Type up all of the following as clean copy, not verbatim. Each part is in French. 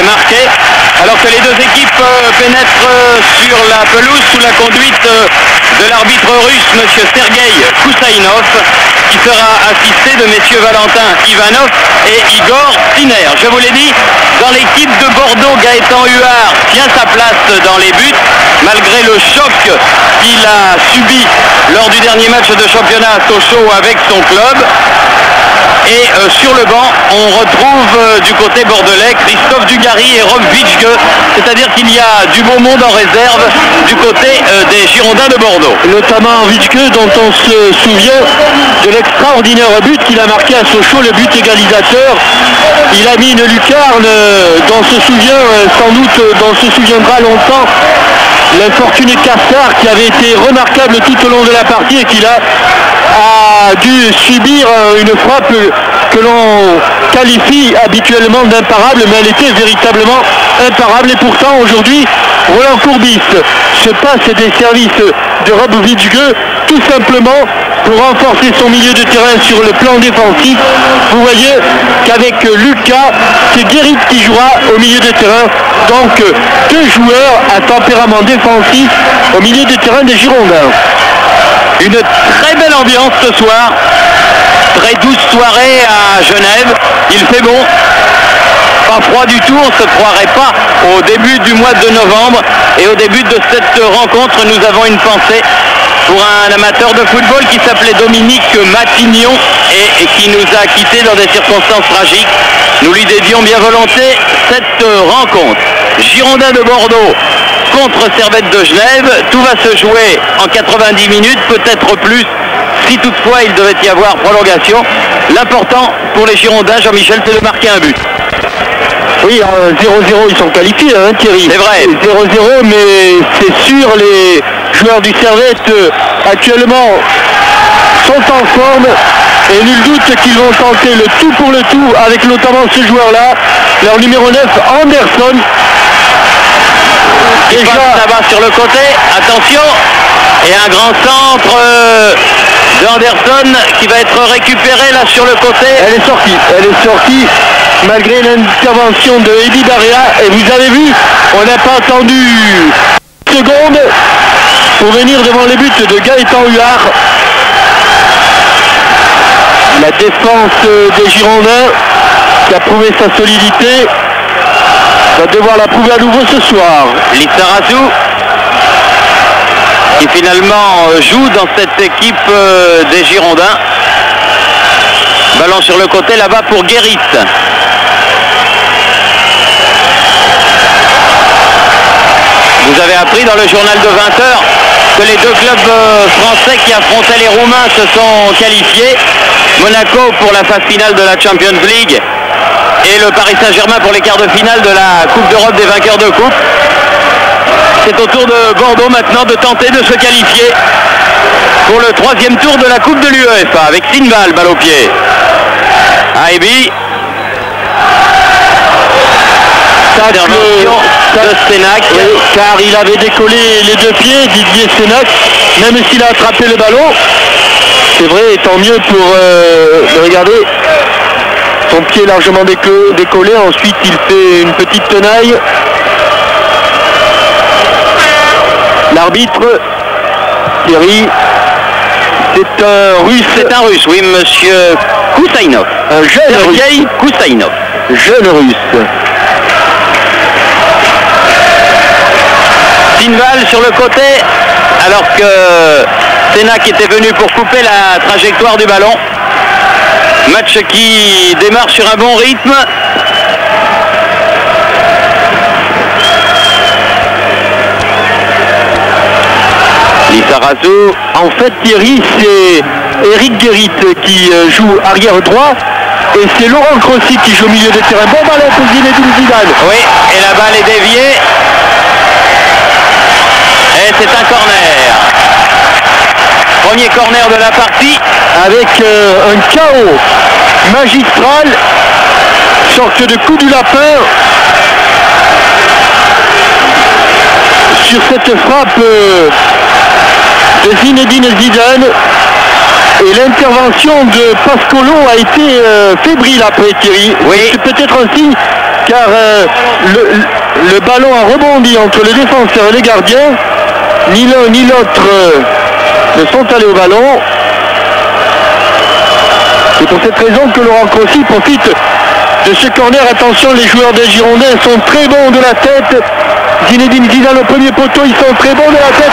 marqué. Alors que les deux équipes pénètrent sur la pelouse sous la conduite de l'arbitre russe, M. Sergei Koussainov, qui sera assisté de messieurs Valentin Ivanov et Igor Siner. Je vous l'ai dit, dans l'équipe de Bordeaux, Gaëtan Huard tient sa place dans les buts, malgré le choc qu'il a subi lors du dernier match de championnat à Sochaux avec son club. Et sur le banc, on retrouve du côté bordelais Christophe Dugarry et Rob Witschge, c'est-à-dire qu'il y a du beau monde en réserve du côté des Girondins de Bordeaux. Notamment Witschge, dont on se souvient de l'extraordinaire but qu'il a marqué à Sochaux, le but égalisateur. Il a mis une lucarne dont se souvient sans doute, dont se souviendra longtemps l'infortuné Cassard, qui avait été remarquable tout au long de la partie et qui a dû subir une frappe que l'on qualifie habituellement d'imparable, mais elle était véritablement imparable. Et pourtant aujourd'hui, Roland Courbis se passe des services de Rob Witschge tout simplement pour renforcer son milieu de terrain sur le plan défensif. Vous voyez qu'avec Lucas, c'est Guérit qui jouera au milieu de terrain. Donc deux joueurs à tempérament défensif au milieu de terrain des Girondins. Une très belle ambiance ce soir, très douce soirée à Genève, il fait bon, pas froid du tout, on ne se croirait pas au début du mois de novembre. Et au début de cette rencontre, nous avons une pensée pour un amateur de football qui s'appelait Dominique Matignon et qui nous a quittés dans des circonstances tragiques. Nous lui dédions bien volontiers cette rencontre. Girondins de Bordeaux contre Servette de Genève, tout va se jouer en 90 minutes, peut-être plus, si toutefois il devait y avoir prolongation. L'important pour les Girondins, Jean-Michel, c'est de marquer un but. Oui, 0-0, ils sont qualifiés, hein, Thierry. C'est vrai. 0-0, mais c'est sûr, les joueurs du Servette actuellement sont en forme et nul doute qu'ils vont tenter le tout pour le tout avec notamment ce joueur-là, leur numéro 9, Anderson. Il passe là-bas sur le côté, attention, et un grand centre d'Anderson qui va être récupéré là sur le côté. Elle est sortie malgré l'intervention de Eddie Barrea, et vous avez vu, on n'a pas attendu une seconde pour venir devant les buts de Gaëtan Huard. La défense des Girondins qui a prouvé sa solidité va devoir la prouver à nouveau ce soir. Lissarazu qui finalement joue dans cette équipe des Girondins. Ballon sur le côté là-bas pour Guérit. Vous avez appris dans le journal de 20h que les deux clubs français qui affrontaient les Roumains se sont qualifiés. Monaco pour la phase finale de la Champions League et le Paris Saint-Germain pour les quarts de finale de la Coupe d'Europe des vainqueurs de coupe. C'est au tour de Bordeaux maintenant de tenter de se qualifier pour le troisième tour de la Coupe de l'UEFA avec Sinval, balle au pied. Aibi. Intervention de Sénac. Oui, car il avait décollé les deux pieds, Didier Sénac, même s'il a attrapé le ballon. C'est vrai, tant mieux pour regarder. Son pied largement décollé, ensuite il fait une petite tenaille. L'arbitre, Thierry, c'est un russe. C'est un russe, oui, monsieur Koussainov. Un jeune Sergei Koussainov. Jeune russe. Sinval sur le côté, alors que Sénac était venu pour couper la trajectoire du ballon. Match qui démarre sur un bon rythme. Lissarazu. En fait, Thierry, c'est Eric Guérit qui joue arrière droit et c'est Laurent Crossi qui joue au milieu de terrain. Bon ballon pour Zinedine Zidane. Oui, et la balle est déviée. Et c'est un corner. Premier corner de la partie. Avec un chaos magistral, sorte de coup du lapin sur cette frappe de Zinedine Zidane. Et l'intervention de Pascolo a été fébrile après, Thierry. Oui. C'est peut-être un signe car le ballon a rebondi entre le défenseur et les gardiens. Ni l'un ni l'autre ne sont allés au ballon. C'est pour cette raison que Laurent Crossi profite de ce corner. Attention, les joueurs des Girondins sont très bons de la tête. Zinedine Zidane au premier poteau, ils sont très bons de la tête.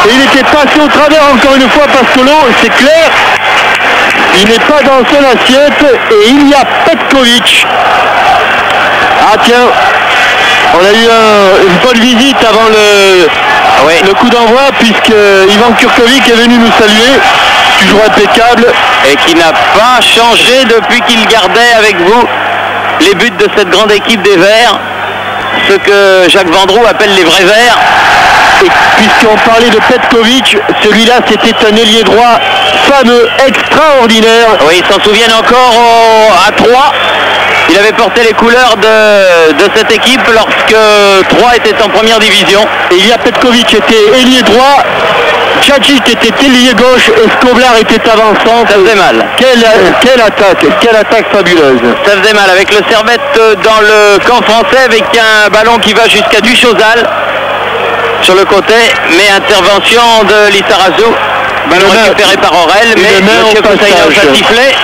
Et il était passé au travers encore une fois parce que l'eau, c'est clair, il n'est pas dans son assiette et il y a Petkovic. Ah tiens, on a eu une bonne visite avant le coup d'envoi puisque Ivan Kurkovic est venu nous saluer, toujours impeccable. Et qui n'a pas changé depuis qu'il gardait avec vous les buts de cette grande équipe des Verts, ce que Jacques Vendroux appelle les vrais Verts. Et puisqu'on parlait de Petkovic, celui-là c'était un ailier droit fameux, extraordinaire. Oui, ils s'en souviennent encore à Troyes. Il avait porté les couleurs de cette équipe lorsque Troyes était en première division. Et Ilya Petkovic était ailier droit, Tchadjic était ailier gauche et Skoblar était avançant. Ça faisait mal. Quelle attaque fabuleuse. Ça faisait mal avec le Servette dans le camp français avec un ballon qui va jusqu'à Duchosal sur le côté, mais intervention de Lissarazu. Ballon récupéré par Aurel, mais M. Koussaïnos a sifflé.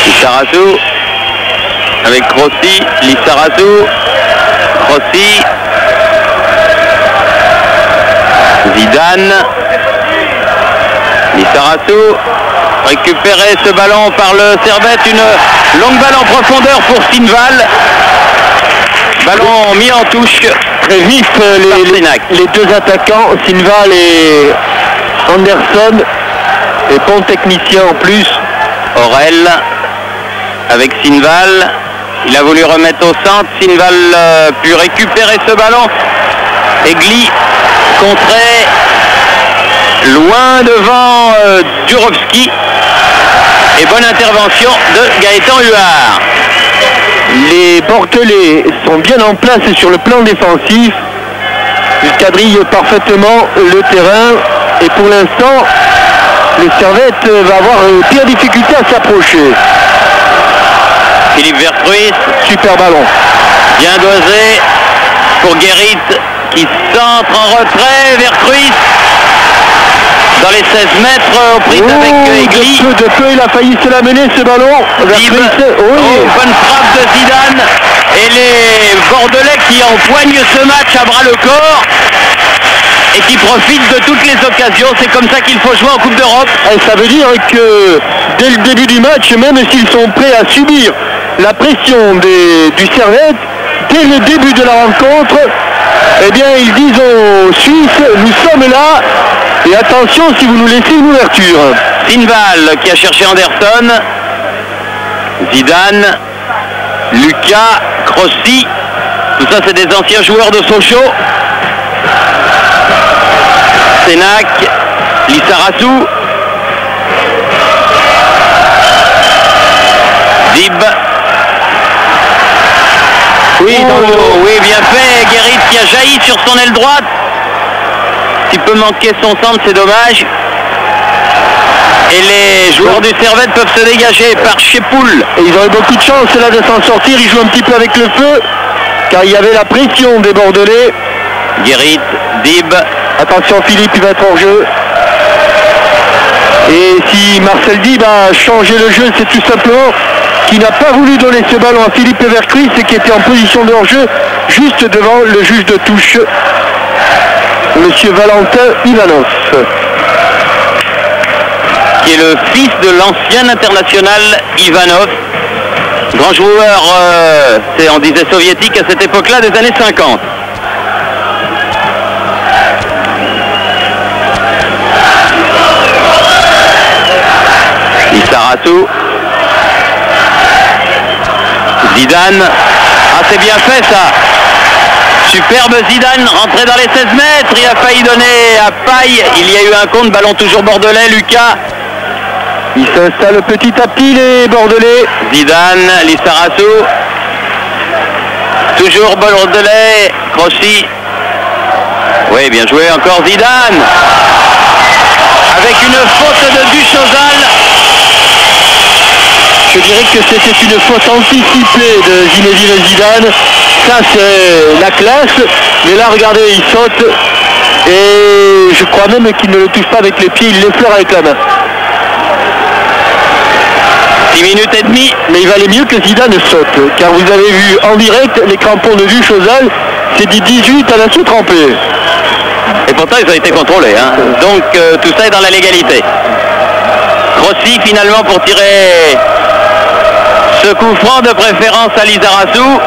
Lissarazu avec Crossi, Lissarazu, Crossi, Zidane, Lissarazu, récupérer ce ballon par le Servette, une longue balle en profondeur pour Sinval. Ballon mis en touche. Très vif les deux attaquants, Sinval et Anderson, et bon technicien en plus. Aurel avec Sinval, il a voulu remettre au centre, Sinval pu récupérer ce ballon. Egli contré loin devant Durovski et bonne intervention de Gaëtan Huard. Les Bordelais sont bien en place sur le plan défensif. Ils quadrillent parfaitement le terrain et pour l'instant le Servette va avoir pire difficulté à s'approcher. Philippe Vercruis, super ballon. Bien dosé pour Guérit qui centre en retrait. Vercruis dans les 16 mètres aux prises avec Egli. De peu, il a failli se la mener ce ballon. Bonne frappe de Zidane et les Bordelais qui empoignent ce match à bras le corps et qui profitent de toutes les occasions. C'est comme ça qu'il faut jouer en Coupe d'Europe. Et ça veut dire que dès le début du match, même s'ils sont prêts à subir la pression du Servette, dès le début de la rencontre, eh bien ils disent aux Suisses, nous sommes là et attention si vous nous laissez une ouverture. Sinval qui a cherché Anderson, Zidane, Lucas, Crossi, tout ça c'est des anciens joueurs de Sochaux. Sénac, Lissarazu, Dib. Oui, oui, bien fait. Guérit qui a jailli sur son aile droite. Qui peut manquer son centre, c'est dommage. Et les joueurs du Servette peuvent se dégager par Chepoul. Et ils auraient beaucoup de chance là de s'en sortir. Ils jouent un petit peu avec le feu, car il y avait la pression des Bordelais. Guérit, Dib. Attention Philippe, il va être hors jeu. Et si Marcel Dib a changé le jeu, c'est tout simplement qu'il n'a pas voulu donner ce ballon à Philippe Vercruis, et qui était en position de hors-jeu juste devant le juge de touche, Monsieur Valentin Ivanov. Qui est le fils de l'ancien international Ivanov, grand joueur, on disait soviétique à cette époque-là, des années 50. Lissarazu, Zidane, ah c'est bien fait ça, superbe Zidane, rentré dans les 16 mètres, il a failli donner à Paille, il y a eu un compte, ballon toujours bordelais, Lucas. Ils s'installent petit à petit les Bordelais. Zidane, Lissarazu, toujours bordelais, Crossi, oui bien joué encore Zidane, avec une faute de Duchosal. Je dirais que c'était une faute anticipée de Zinedine Zidane. Ça, c'est la classe. Mais là, regardez, il saute. Et je crois même qu'il ne le touche pas avec les pieds, il l'effleure avec la main. 10 minutes et demie. Mais il valait mieux que Zidane saute. Car vous avez vu en direct les crampons de Duchosal. C'est du 18 à la sous-trempée. Et pourtant, ils ont été contrôlés. Hein. Donc, tout ça est dans la légalité. Rossi, finalement, pour tirer ce coup franc de préférence à Lizarazu.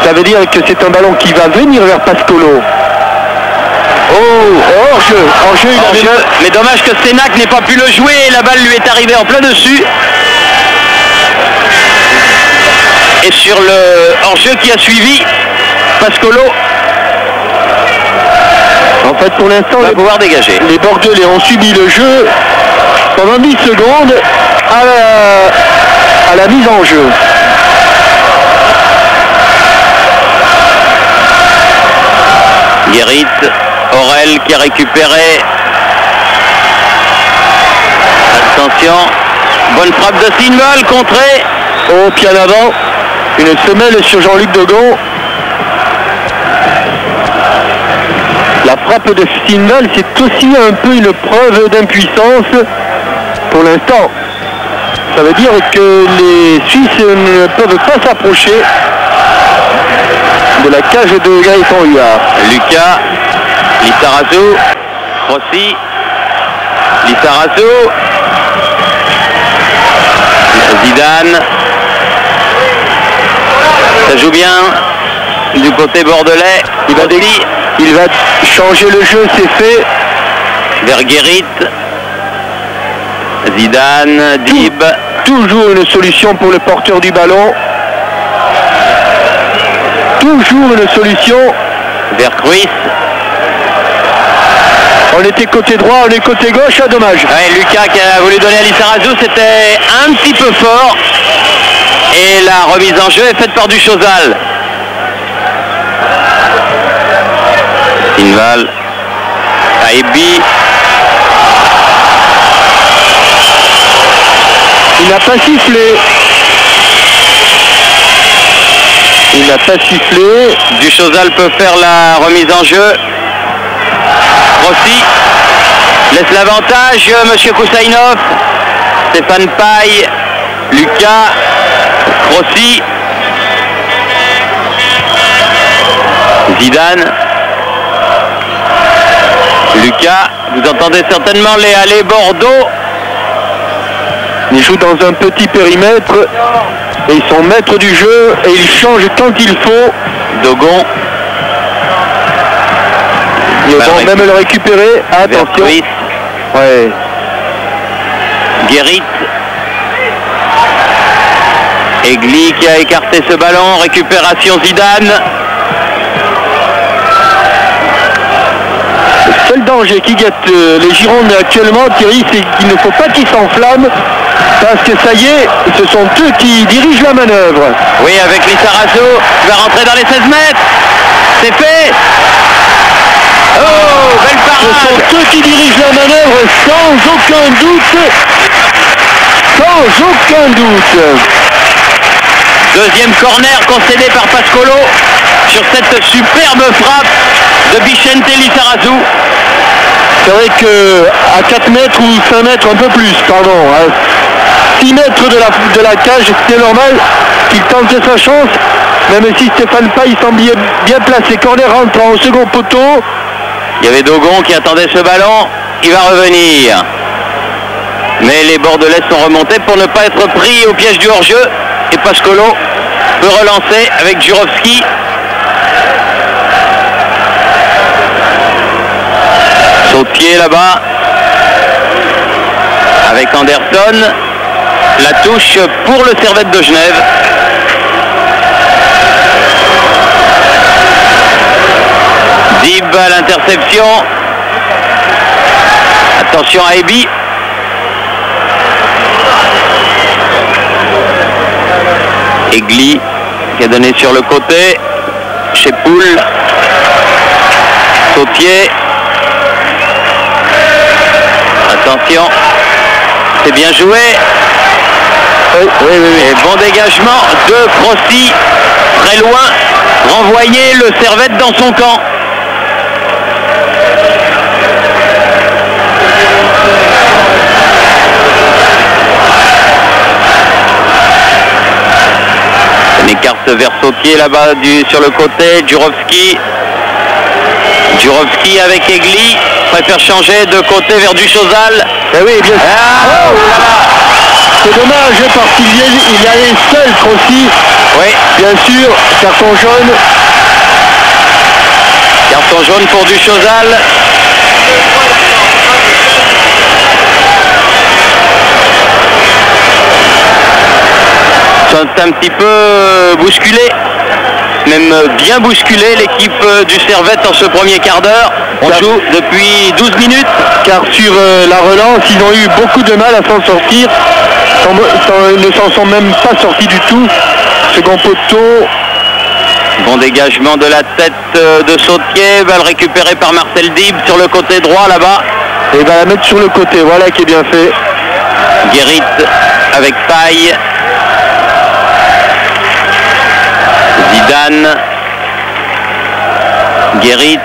Ça veut dire que c'est un ballon qui va venir vers Pascolo. Oh, hors-jeu, mais dommage que Sénac n'ait pas pu le jouer et la balle lui est arrivée en plein dessus. Et sur le hors-jeu qui a suivi, Pascolo en fait pour l'instant va pouvoir dégager. Les Bordelais ont subi le jeu pendant 10 secondes à la mise en jeu. Guérit, Aurel qui a récupéré. Attention, bonne frappe de Sinval, contrée. Au pied en avant, une semelle sur Jean-Luc Dogon. La frappe de Sinval, c'est aussi un peu une preuve d'impuissance pour l'instant. Ça veut dire que les Suisses ne peuvent pas s'approcher de la cage de Gaëtan Huard. Lucas, Lizarazu, Rossi, Lizarazu, Zidane. Ça joue bien du côté bordelais. Il va changer le jeu, c'est fait. Vers Guérit. Zidane, Dib. Toujours une solution pour le porteur du ballon. Toujours une solution. Vers Cruyff. On était côté droit, on est côté gauche, ah, dommage. Ouais, Lucas qui a voulu donner à Lizarazu, c'était un petit peu fort. Et la remise en jeu est faite par Duchosal. Sinval, Aebi. Il n'a pas sifflé. Il n'a pas sifflé. Duchosal peut faire la remise en jeu. Rossi laisse l'avantage, monsieur Koussainov. Stéphane Paille, Lucas, Rossi, Zidane, Lucas. Vous entendez certainement les allées Bordeaux. Ils jouent dans un petit périmètre et ils sont maîtres du jeu et ils changent quand il faut. Dogon. Ils vont même le récupérer. Attention. Ouais. Guérit. Egli qui a écarté ce ballon. Récupération Zidane. Le seul danger qui guette les Girondins actuellement, Thierry, c'est qu'il ne faut pas qu'ils s'enflamment. Parce que ça y est, ce sont eux qui dirigent la manœuvre. Oui, avec Lizarazu, qui va rentrer dans les 16 mètres. C'est fait. Oh, belle parade. Ce sont eux qui dirigent la manœuvre sans aucun doute. Sans aucun doute. Deuxième corner concédé par Pascolo sur cette superbe frappe de Vicente Lizarazu. C'est vrai qu'à 4 mètres ou 5 mètres, un peu plus, pardon. 6 mètres de la cage, c'était normal qu'il tente sa chance, même si Stéphane Paille semblait bien placé. Corner rentrant au second poteau. Il y avait Dogon qui attendait ce ballon, il va revenir. Mais les Bordelais sont remontés pour ne pas être pris au piège du hors-jeu. Et Pascolo peut relancer avec Jurovski. Sautier là-bas avec Anderson. La touche pour le Servette de Genève. Dib à l'interception. Attention à Ebi. Egli qui a donné sur le côté. Chez Poul. Sautier. Attention. C'est bien joué. Oui. Et bon dégagement de Crossi, très loin, renvoyer le Servette dans son camp. On écarte vers Sautier là-bas sur le côté, Djurovski avec Egli, préfère changer de côté vers Duchosal. Eh oui, bien sûr. C'est dommage parce qu'il allait seul, Crossi. Oui. Bien sûr, carton jaune. Carton jaune pour Duchosal. C'est un petit peu bousculé, même bien bousculé l'équipe du Servette en ce premier quart d'heure. On joue depuis 12 minutes. Car sur la relance, ils ont eu beaucoup de mal à s'en sortir. Ils ne s'en sont même pas sortis du tout. Second poteau. Bon dégagement de la tête de Sautier, balle récupérée par Marcel Dib sur le côté droit là-bas. Et il va la mettre sur le côté, voilà qui est bien fait. Guérit avec Paille. Zidane. Guérit.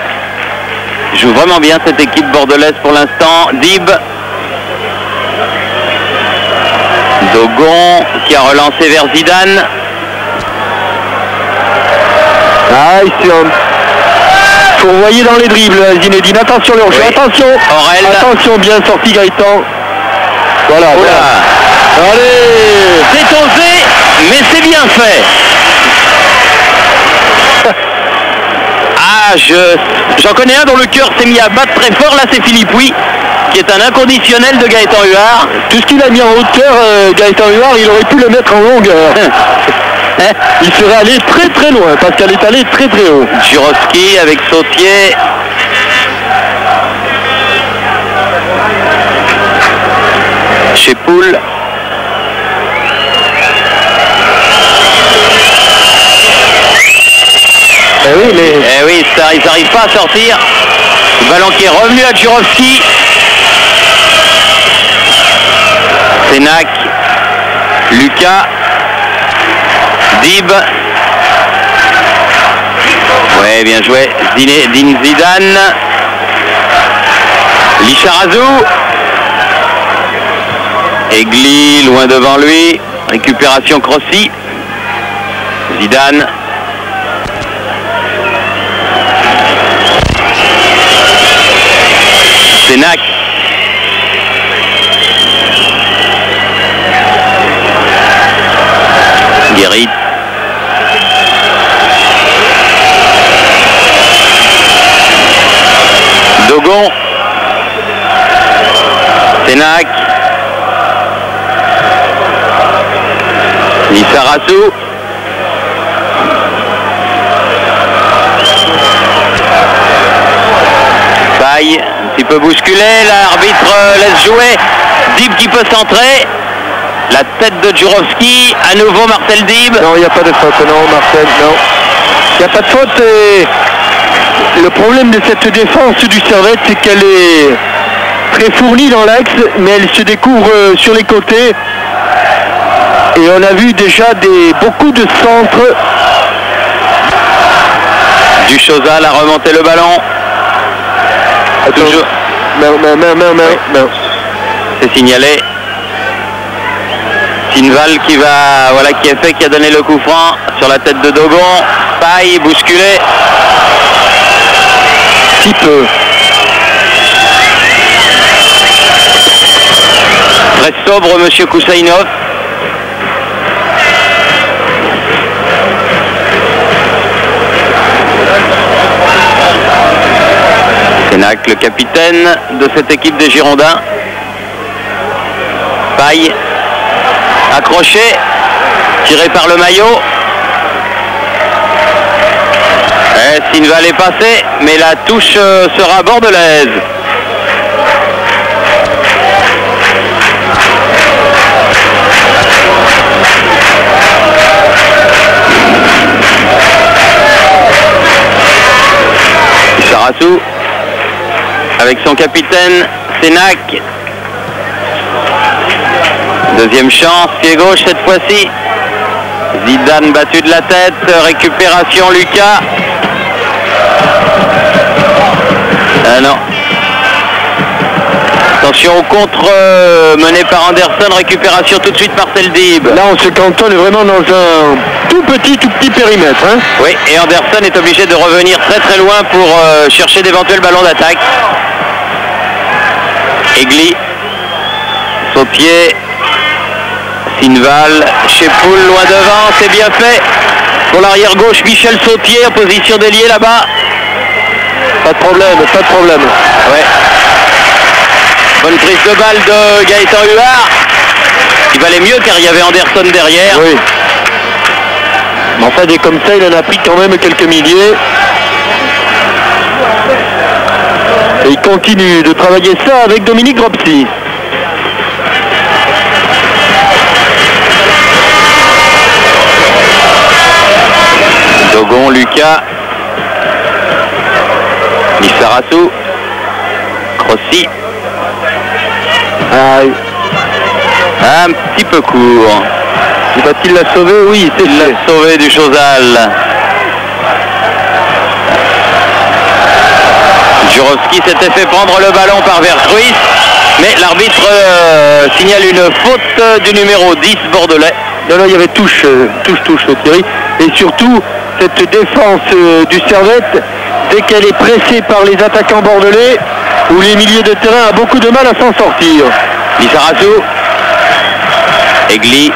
Joue vraiment bien cette équipe bordelaise pour l'instant. Dib. Dogon qui a relancé vers Zidane. Ah, faut envoyer dans les dribbles, Zinedine. Attention, le jeu, attention. Aurel. Attention, bien sorti Gaëtan. Voilà. Allez. C'est osé, mais c'est bien fait. Ah, j'en connais un dont le cœur s'est mis à battre très fort. Là, c'est Philippe Huy, qui est un inconditionnel de Gaëtan Huard. Tout ce qu'il a mis en hauteur, Gaëtan Huard, il aurait pu le mettre en longueur. Il serait allé très très loin parce qu'elle est allée très très haut. Djurovski avec Sautier. Chez Poul. Eh oui, ça, ils n'arrivent pas à sortir. Le ballon qui est revenu à Djurovski. Sénac. Lucas. Dib. Ouais, bien joué. Zidane. Licharazou. Egli, loin devant lui. Récupération Crossi. Zidane. Sénac. Guérit. Dogon. Sénac. Lissarassou. Paille, un petit peu bousculé, l'arbitre laisse jouer. Dib qui peut centrer. La tête de Djurovski, à nouveau Marcel Dib. Non, il n'y a pas de faute, non Marcel, non. Il n'y a pas de faute. Et le problème de cette défense du Servette, c'est qu'elle est très fournie dans l'axe, mais elle se découvre sur les côtés. Et on a vu déjà beaucoup de centres. Duchosal a remonté le ballon. Toujours. Non. C'est signalé. Sinval qui a donné le coup franc sur la tête de Dogon. Paille, bousculé. Si peu. Très sobre, monsieur Koussainov. Sénac, le capitaine de cette équipe des Girondins. Paille. Accroché, tiré par le maillot. Sinval est passé, mais la touche sera bordelaise. Sarassou avec son capitaine Sénac. Deuxième chance, pied gauche cette fois-ci. Zidane battu de la tête, récupération Lucas. Ah non. Attention au contre mené par Anderson, récupération tout de suite Marcel Dib. Là on se cantonne vraiment dans un tout petit périmètre. Hein. Oui, et Anderson est obligé de revenir très loin pour chercher d'éventuels ballons d'attaque. Egli, Sautier, Sinval, Chepoul loin devant, c'est bien fait. Pour l'arrière gauche, Michel Sautier en position d'ailier là-bas. Pas de problème. Ouais. Bonne prise de balle de Gaëtan Huard. Il valait mieux car il y avait Anderson derrière. Oui. Mais enfin, des comme ça, il en a pris quand même quelques milliers. Et il continue de travailler ça avec Dominique Gropsy. Dogon, Lucas, Lissarassou, Crossi. Un petit peu court. Va-t-il la sauver? Oui, il l'a sauvé du Chozal. Jurovski s'était fait prendre le ballon par Vercruis, mais l'arbitre signale une faute du numéro 10 bordelais. Non, il y avait touche Thierry. Et surtout, cette défense du Servette, dès qu'elle est pressée par les attaquants bordelais, où les milieux de terrain ont beaucoup de mal à s'en sortir. Lissarassou, Egli,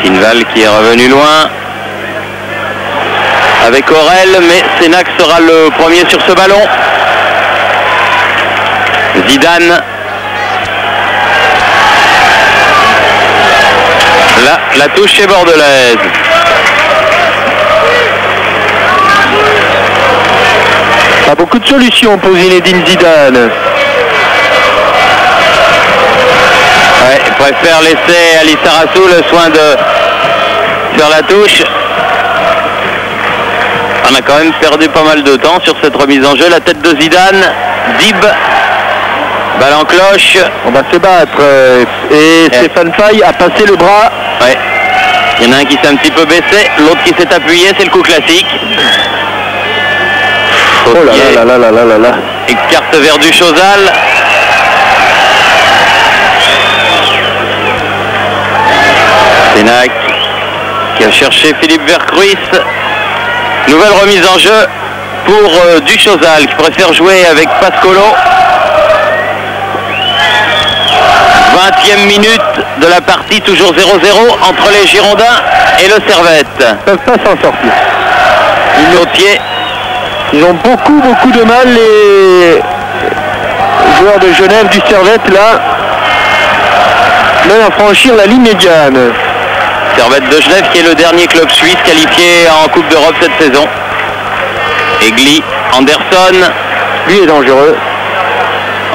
Sinval qui est revenu loin avec Aurel, mais Sénac sera le premier sur ce ballon. Zidane. Là, la touche est bordelaise. Pas beaucoup de solutions pour Zinedine Zidane. Ouais, il préfère laisser à Lissarassou le soin de faire la touche. On a quand même perdu pas mal de temps sur cette remise en jeu. La tête de Zidane, Dib, balle en cloche. On va se battre. Et Stéphane Faye a passé le bras. Ouais. Il y en a un qui s'est un petit peu baissé, l'autre qui s'est appuyé, c'est le coup classique. Oh là là. Écarte vers du Chozal. Sénac qui a cherché Philippe Vercruis. Nouvelle remise en jeu pour du Chozal qui préfère jouer avec Pascolo. 20e minute de la partie, toujours 0-0 entre les Girondins et le Servette. Ils ne peuvent pas s'en sortir. Ils ont beaucoup de mal, les joueurs de Genève du Servette, là, même à franchir la ligne médiane. Servette de Genève qui est le dernier club suisse qualifié en Coupe d'Europe cette saison. Egli, Anderson. Lui est dangereux.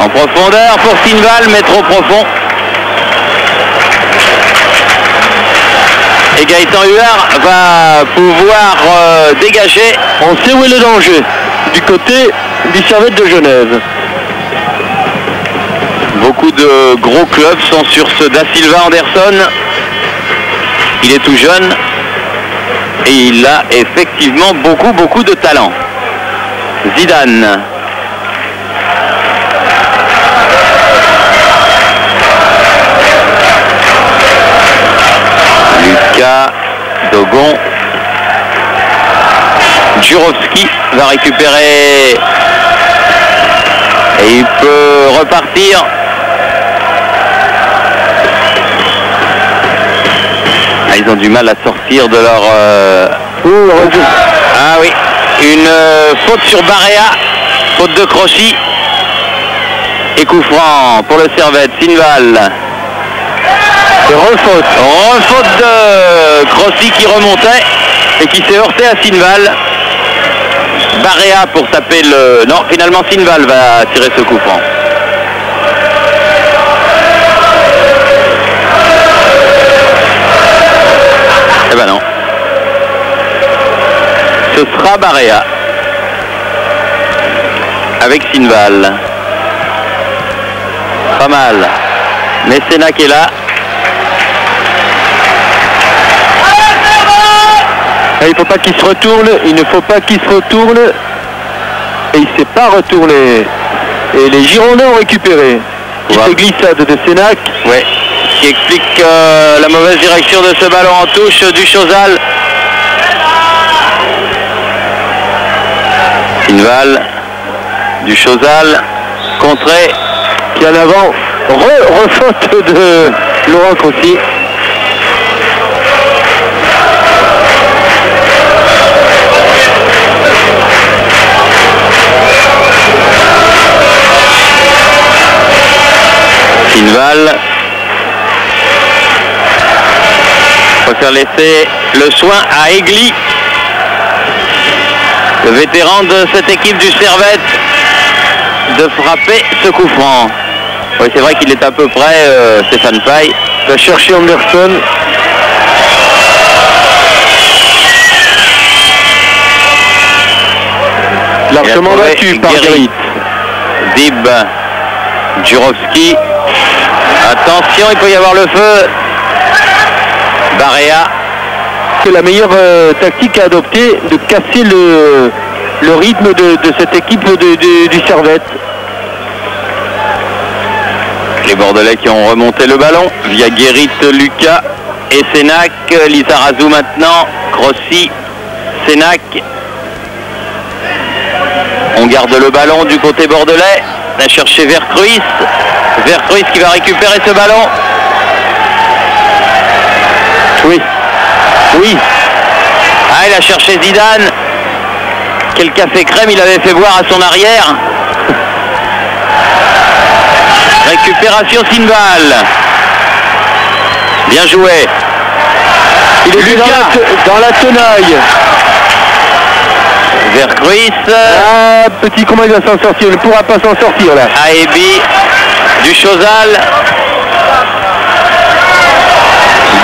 En profondeur pour Sinval, mais trop profond. Et Gaëtan Huard va pouvoir dégager. On sait où est le danger, du côté du Servette de Genève. Beaucoup de gros clubs sont sur ce Da Silva Anderson. Il est tout jeune et il a effectivement beaucoup de talent. Zidane. Lucas, Dogon. Jurovski va récupérer et il peut repartir. Ils ont du mal à sortir de leur... Ah oui, une faute sur Barea, faute de Crossi. Et coup franc pour le Servette, Sinval. Refaute de Crossi qui remontait et qui s'est heurté à Sinval. Barea pour taper le... Non, finalement Sinval va tirer ce coup franc. Eh ben non. Ce sera Barea. Avec Sinval. Pas mal. Mais Sénac est là. Et il faut pas qu'il se retourne. Il ne faut pas qu'il se retourne. Et il ne s'est pas retourné. Et les Girondins ont récupéré. Petite glissade de Sénac. Ouais. Ce qui explique la mauvaise direction de ce ballon en touche du Chozal. Sinval du Chozal. Contré. Qui en avant. Refaute de Laurent Crossi. Sinval préfère laisser le soin à Aigli, le vétéran de cette équipe du Servette, de frapper ce coup franc. Oui, c'est vrai qu'il est à peu près, Stéphane Paille. Va chercher Anderson. Largement battu par Guérit. Dib, Jurovski. Attention, il peut y avoir le feu. Barea. C'est la meilleure tactique à adopter, de casser le rythme de cette équipe du Servette. Les Bordelais qui ont remonté le ballon via Guérit, Lucas et Sénac. Lizarazu maintenant, Crossi, Sénac. On garde le ballon du côté bordelais. On a cherché Vercruis. Vercruis qui va récupérer ce ballon. Oui. Oui. Ah, il a cherché Zidane. Quel café crème il avait fait boire à son arrière. Récupération Sinval. Bien joué. Il est dans la tenaille. Vercruis. Ah, petit, comment il va s'en sortir? Il ne pourra pas s'en sortir là. Aebi du Chozal.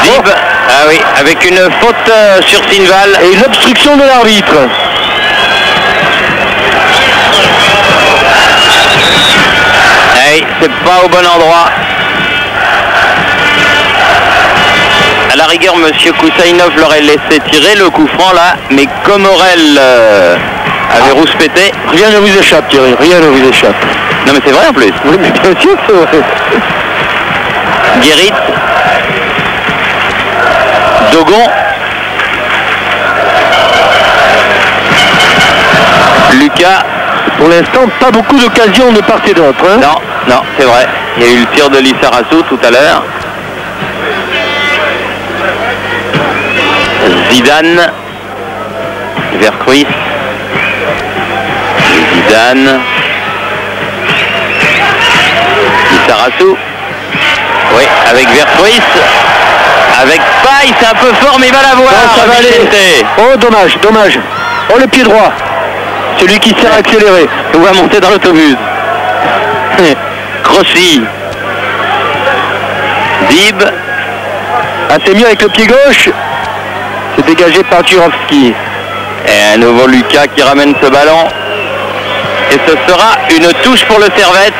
Dib. Ah oui, avec une faute sur Sinval. Et une obstruction de l'arbitre. Hey, c'est pas au bon endroit. À la rigueur, monsieur Koussainov l'aurait laissé tirer le coup franc là, mais comme Aurel avait rouspété. Rien ne vous échappe, Thierry, rien ne vous échappe. Non mais c'est vrai en plus. Oui, mais bien sûr c'est vrai. Guérit. Dogon. Lucas. Pour l'instant, pas beaucoup d'occasions de part et d'autre. Hein. Non, non, c'est vrai. Il y a eu le tir de Lizarazu tout à l'heure. Zidane. Vercruis. Zidane. Lizarazu. Oui, avec Vercruis. Avec Paille, c'est un peu fort, mais il va l'avoir. Ça va aller. Oh, dommage, dommage. Oh, le pied droit. Celui qui sert à accélérer. On va monter dans l'autobus. Crossi. Dib. Ah, c'est mieux avec le pied gauche. C'est dégagé par Jurovski. Et un nouveau Lucas qui ramène ce ballon. Et ce sera une touche pour le Servette.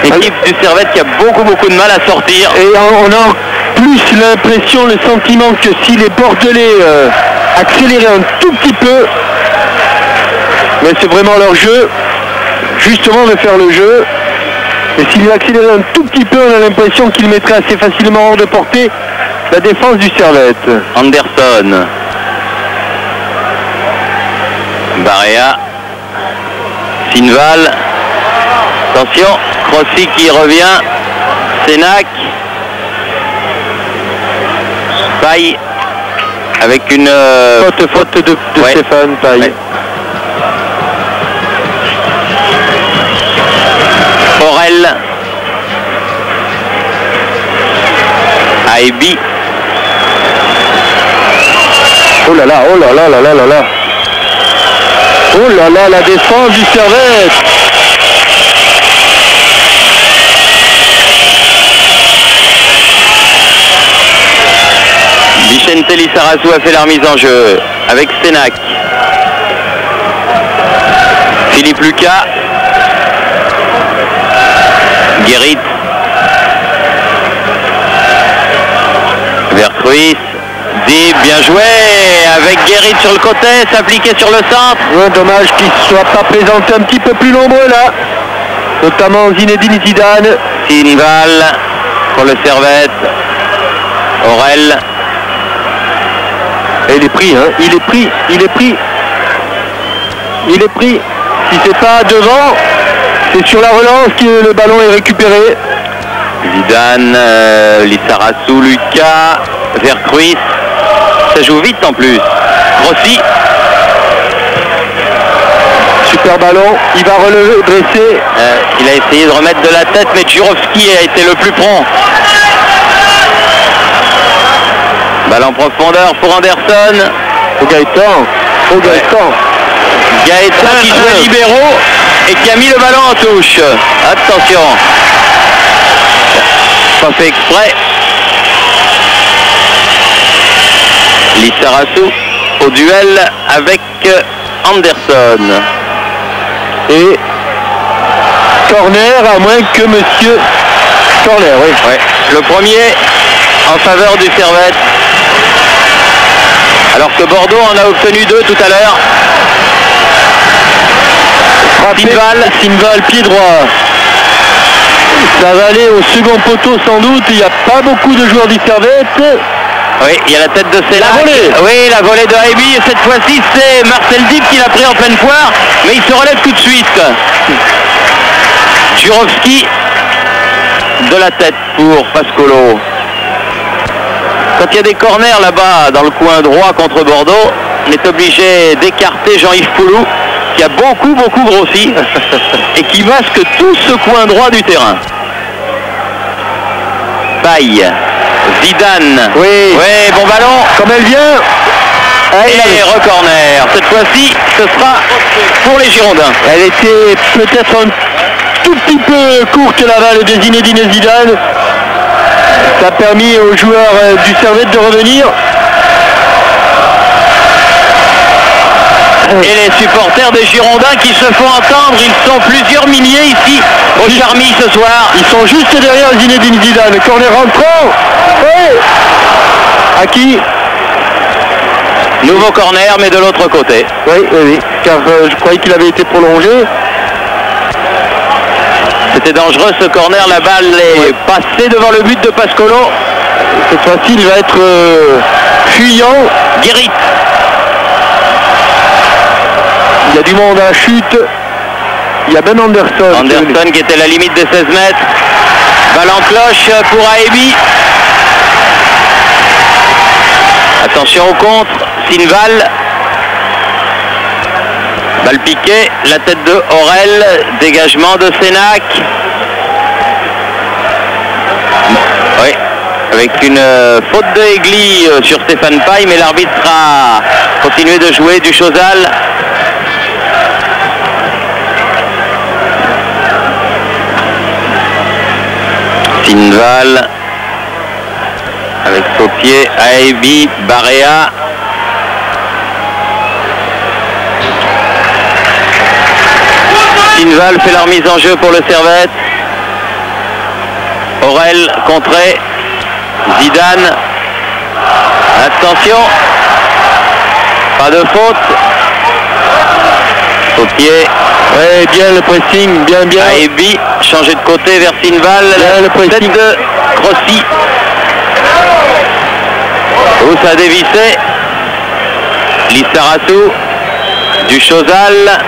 L'équipe du Servette qui a beaucoup de mal à sortir. Et on a plus l'impression, le sentiment que si les Bordelais accéléraient un tout petit peu, mais c'est vraiment leur jeu, justement de faire le jeu. Et s'ils accéléraient un tout petit peu, on a l'impression qu'ils mettraient assez facilement hors de portée la défense du Servette. Anderson. Barea. Sinval. Attention, Crossi qui revient. Sénac. Paille. Avec une faute de ouais. Stéphane Paille. Ouais. Aurel. Aebi. Oh là là, oh là là là là là là. Oh là là, la défense du Servette. Vicente Lizarazu a fait la remise en jeu avec Sénac. Philippe Lucas. Guérit. Vercruis. Dib, bien joué avec Guérit sur le côté, s'appliquer sur le centre. Ouais, dommage qu'il ne soit pas présenté un petit peu plus nombreux là. Notamment Zinedine Zidane. Sinval pour le Servette. Aurel. Et il est pris, hein. Il est pris. Si c'est pas devant, c'est sur la relance que le ballon est récupéré. Zidane, Lissarassou, Lucas, Vercruis. Ça joue vite en plus. Rossi. Super ballon, il va redresser. Il a essayé de remettre de la tête, mais Jurovski a été le plus prompt. Balle en profondeur pour Anderson. Au Gaëtan. Gaëtan qui jouait libéraux et qui a mis le ballon en touche. Attention. Pas fait exprès. Lissarassou au duel avec Anderson. Et corner à moins que monsieur... Corner, oui. Ouais. Le premier en faveur du Servette. Alors que Bordeaux en a obtenu 2 tout à l'heure. Sinval, pied droit. Ça va aller au second poteau sans doute. Il n'y a pas beaucoup de joueurs du Servette. Oui, il y a la tête de Sellac. La volée. Oui, la volée de Haïbi. Et cette fois-ci, c'est Marcel Dib qui l'a pris en pleine poire. Mais il se relève tout de suite. Jurovski de la tête pour Pascolo. Quand il y a des corners là-bas dans le coin droit contre Bordeaux, on est obligé d'écarter Jean-Yves Poulou qui a beaucoup grossi et qui masque tout ce coin droit du terrain. Baye, Zidane, oui, bon ballon, comme elle vient, et recorner. Cette fois-ci, ce sera pour les Girondins. Elle était peut-être un tout petit peu courte la balle de Zinedine Zidane. Ça a permis aux joueurs du Servette de revenir. Et les supporters des Girondins qui se font entendre, ils sont plusieurs milliers ici au Charmy ce soir. Ils sont juste derrière Zinedine Zidane. Corner rentrant. Oui. À qui? Nouveau corner, mais de l'autre côté. Oui, car je croyais qu'il avait été prolongé. C'était dangereux ce corner, la balle est passée devant le but de Pascolo. Cette fois-ci, il va être fuyant. Guérit. Il y a du monde à la chute. Il y a Ben Anderson. Anderson qui était à la limite des 16 mètres. Balle en cloche pour Haïbi. Attention au contre. Sinval. Balle piquée. La tête de Aurel. Dégagement de Sellac. Oui. Avec une faute de Egli sur Stéphane Paille. Mais l'arbitre a continué de jouer du Chozal. Sinval avec Saupier, Haïbi, Barea. Sinval fait la remise en jeu pour le Servette. Aurel contré. Zidane. Attention. Pas de faute. Saupier. Oui, bien le pressing, bien. Haïbi, changé de côté vers Sinval. Le pressing de Rossi. Où ça a dévissé. Lissarassou. Du Chozal.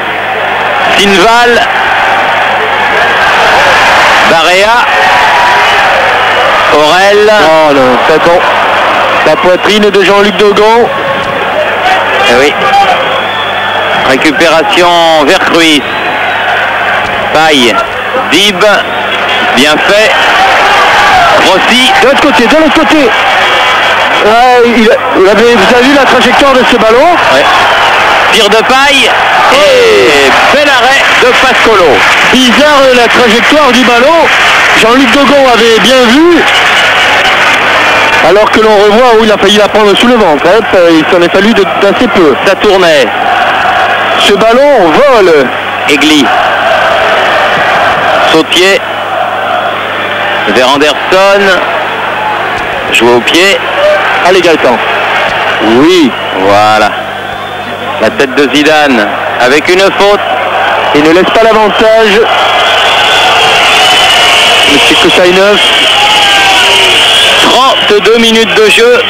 Sinval. Barea. Aurel. Oh non, c'est bon. La poitrine de Jean-Luc Dogon. Eh oui. Récupération Vercruis. Paille. Dib. Bien fait. Rossi. De l'autre côté. Vous avez vu la trajectoire de ce ballon? Ouais. Tir de Paille. Et bel arrêt de Pascolo. Bizarre la trajectoire du ballon. Jean-Luc Dogon avait bien vu. Alors que l'on revoit où il a failli la prendre sous le ventre. Il s'en est fallu d'assez peu. Ça tournait. Ce ballon vole. Egli. Saupier. vers Anderson. Joué au pied. Allez Gaëtan. Oui. Voilà. La tête de Zidane avec une faute. Il ne laisse pas l'avantage. Monsieur Kosainov. 32 minutes de jeu.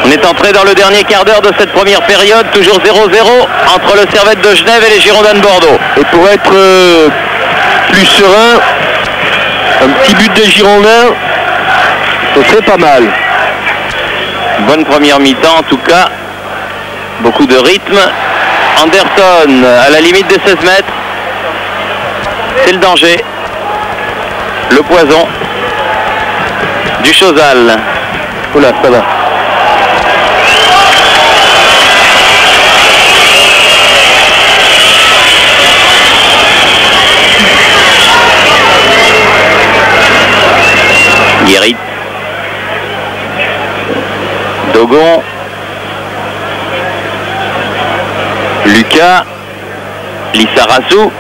On est entré dans le dernier quart d'heure de cette première période. Toujours 0-0 entre le Servette de Genève et les Girondins de Bordeaux. Et pour être plus serein, un petit but des Girondins, ce serait pas mal. Bonne première mi-temps en tout cas. Beaucoup de rythme. Anderson à la limite des 16 mètres. C'est le danger. Le poison. Du Chosal. Oula, ça va. Guérit. Dogon. Lucas. Lissarassou.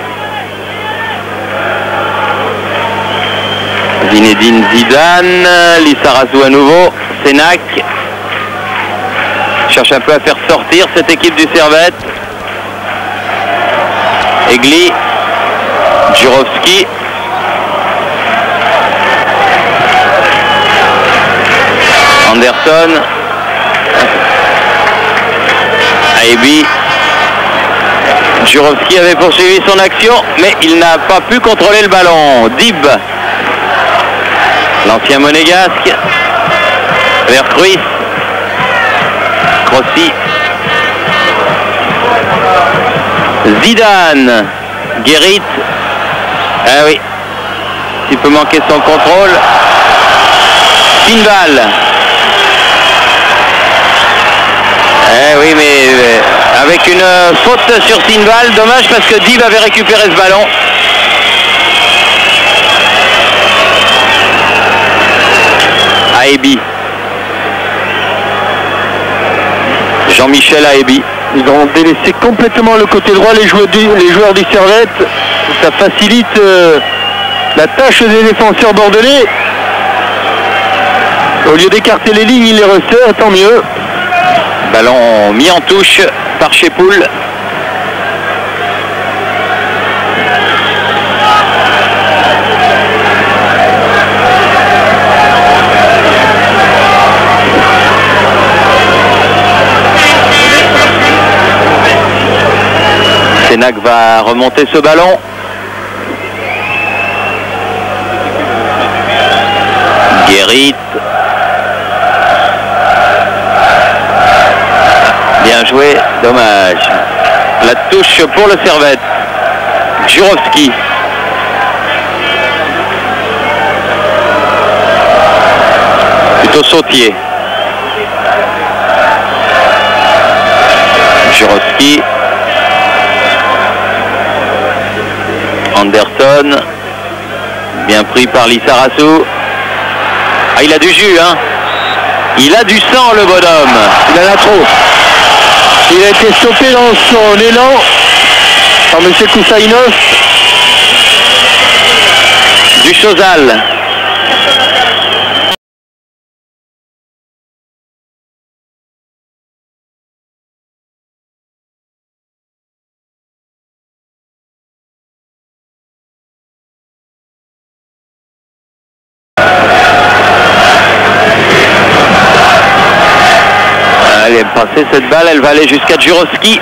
Zinedine Zidane. Lissarassou à nouveau. Sénac. Cherche un peu à faire sortir cette équipe du Servette. Egli. Jurovski. Anderson. Aebi. Jurovski avait poursuivi son action, mais il n'a pas pu contrôler le ballon. Dib. L'ancien monégasque. Vers Cruyff. Crossi. Zidane. Guérit. Ah oui. Il peut manquer son contrôle. Sinval. Eh oui, mais avec une faute sur Sinval. Dommage parce que Dib avait récupéré ce ballon. Aebi. Jean-Michel Aebi. Ils ont délaissé complètement le côté droit les joueurs du Servette. Ça facilite la tâche des défenseurs bordelais. Au lieu d'écarter les lignes, ils les resserrent, tant mieux. Ballon mis en touche par Chepoul. Sénac va remonter ce ballon. Guérit. Bien joué, dommage. La touche pour le Servette. Jurovski. Plutôt Sautier. Jurovski. Anderson. Bien pris par Lissarassou. Ah, il a du jus, hein. Il a du sang, le bonhomme. Il en a trop. Il a été stoppé dans son élan par M. Kosainov. Du Chosal. Elle est passée cette balle, elle va aller jusqu'à Jurovski.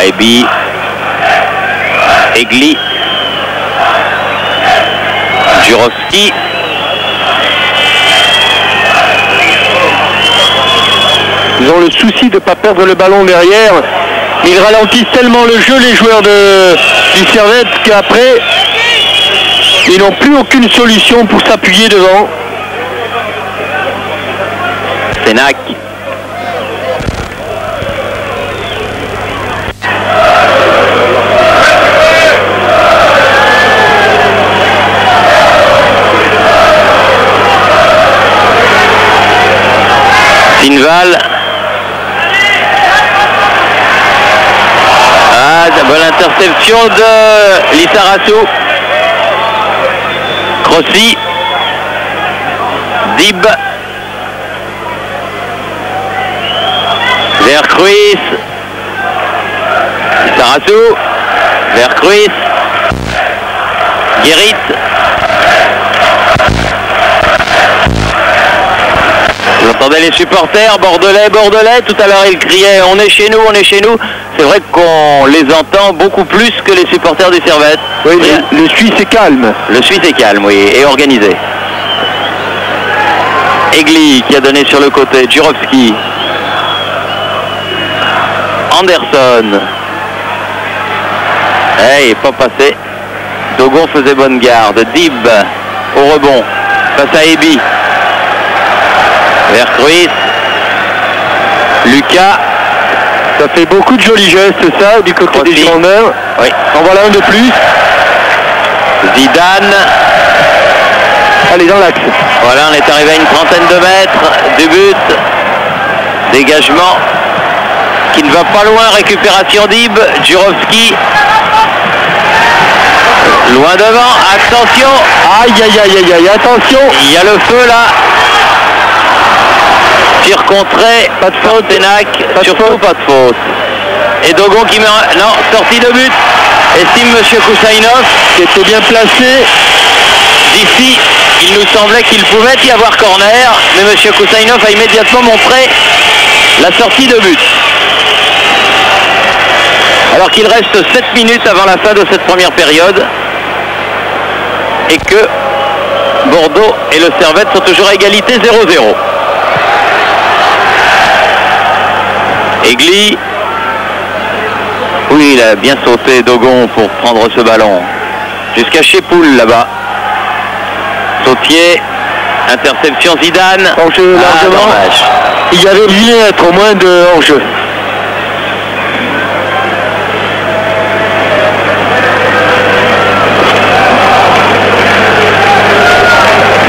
Aebi. Egli. Jurovski. Ils ont le souci de ne pas perdre le ballon derrière. Ils ralentissent tellement le jeu, les joueurs du Servette, qu'après, ils n'ont plus aucune solution pour s'appuyer devant. Sénac. Sinval. Ah, bonne interception de Lissarassou. Crossi. Dib. Vercruis. Sarassou. Vercruis. Guérit. Vous entendez les supporters bordelais, tout à l'heure ils criaient on est chez nous, on est chez nous. C'est vrai qu'on les entend beaucoup plus que les supporters du Servette. Oui, le Suisse est calme. Le Suisse est calme, oui, et organisé. Egli qui a donné sur le côté, Jurovski. Anderson. Il n'est pas passé. Dogon faisait bonne garde. Dib au rebond face à Ebi. Vercruis. Lucas. Ça fait beaucoup de jolis gestes, ça, du côté des Girondins. Oui. En voilà un de plus. Zidane. Allez, dans l'axe. Voilà, on est arrivé à une trentaine de mètres du but. Dégagement qui ne va pas loin. Récupération d'Ib. Jurovski. Loin devant. Attention. Aïe, aïe, aïe, aïe, aïe. Attention. Il y a le feu là. Tir contré, pas de faute, Sénac, surtout pas de faute. Et Dogon qui met un... Non, sortie de but. Estime Monsieur Koussainov, qui était bien placé. D'ici, il nous semblait qu'il pouvait y avoir corner, mais Monsieur Koussainov a immédiatement montré la sortie de but. Alors qu'il reste 7 minutes avant la fin de cette première période et que Bordeaux et le Servette sont toujours à égalité 0-0. Egli, oui, il a bien sauté Dogon pour prendre ce ballon. Jusqu'à Chepoul là-bas. Sautier, interception Zidane. Hors-jeu largement. Dommage. Il y avait dû être au moins de hors-jeu.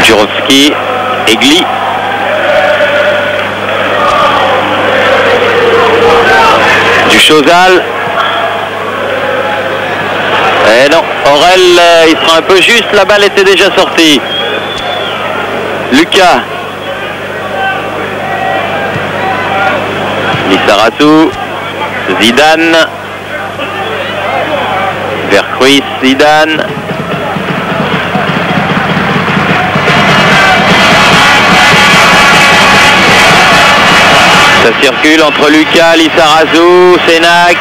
Jurovski, Egli. Du Chosal. Eh non, Aurel, il sera un peu juste, la balle était déjà sortie. Lucas. Lissarassou. Zidane. Vercruis, Zidane. Ça circule entre Lucas, Lissarassou, Sénac.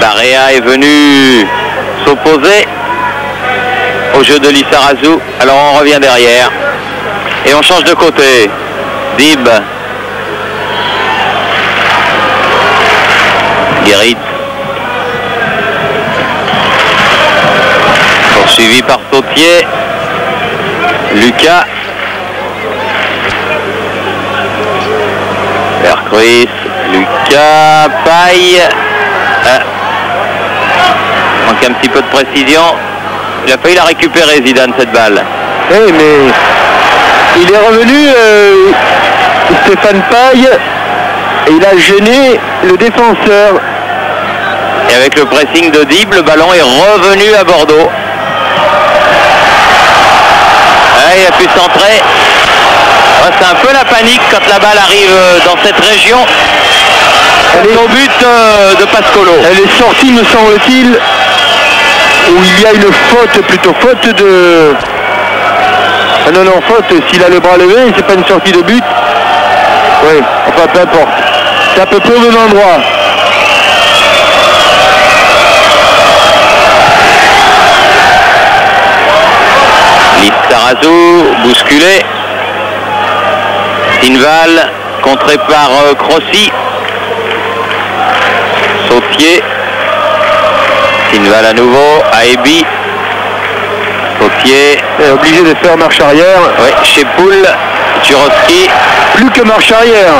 Barea est venu s'opposer au jeu de Lissarassou. Alors on revient derrière. Et on change de côté. Dib. Guérit. Poursuivi par Sautier. Lucas. Vercruis. Lucas. Paille. Manque un petit peu de précision. Il a failli la récupérer, Zidane, cette balle. Oui, mais il est revenu, Stéphane Paille, et il a gêné le défenseur. Et avec le pressing de Dib, le ballon est revenu à Bordeaux. Il a pu centrer. C'est un peu la panique quand la balle arrive dans cette région. Elle est au but de Pascolo. Elle est sortie, me semble-t-il, où il y a une faute, plutôt faute de... Ah non, non, faute, s'il a le bras levé, c'est pas une sortie de but. Oui, enfin peu importe. C'est à peu près au même endroit. Lissarassou, bousculé. Tinval, contré par Crossi. Sautier. Tinval à nouveau, Aebi. Sautier. Est obligé de faire marche arrière. Oui, Chepoul, Jurovski. Plus que marche arrière.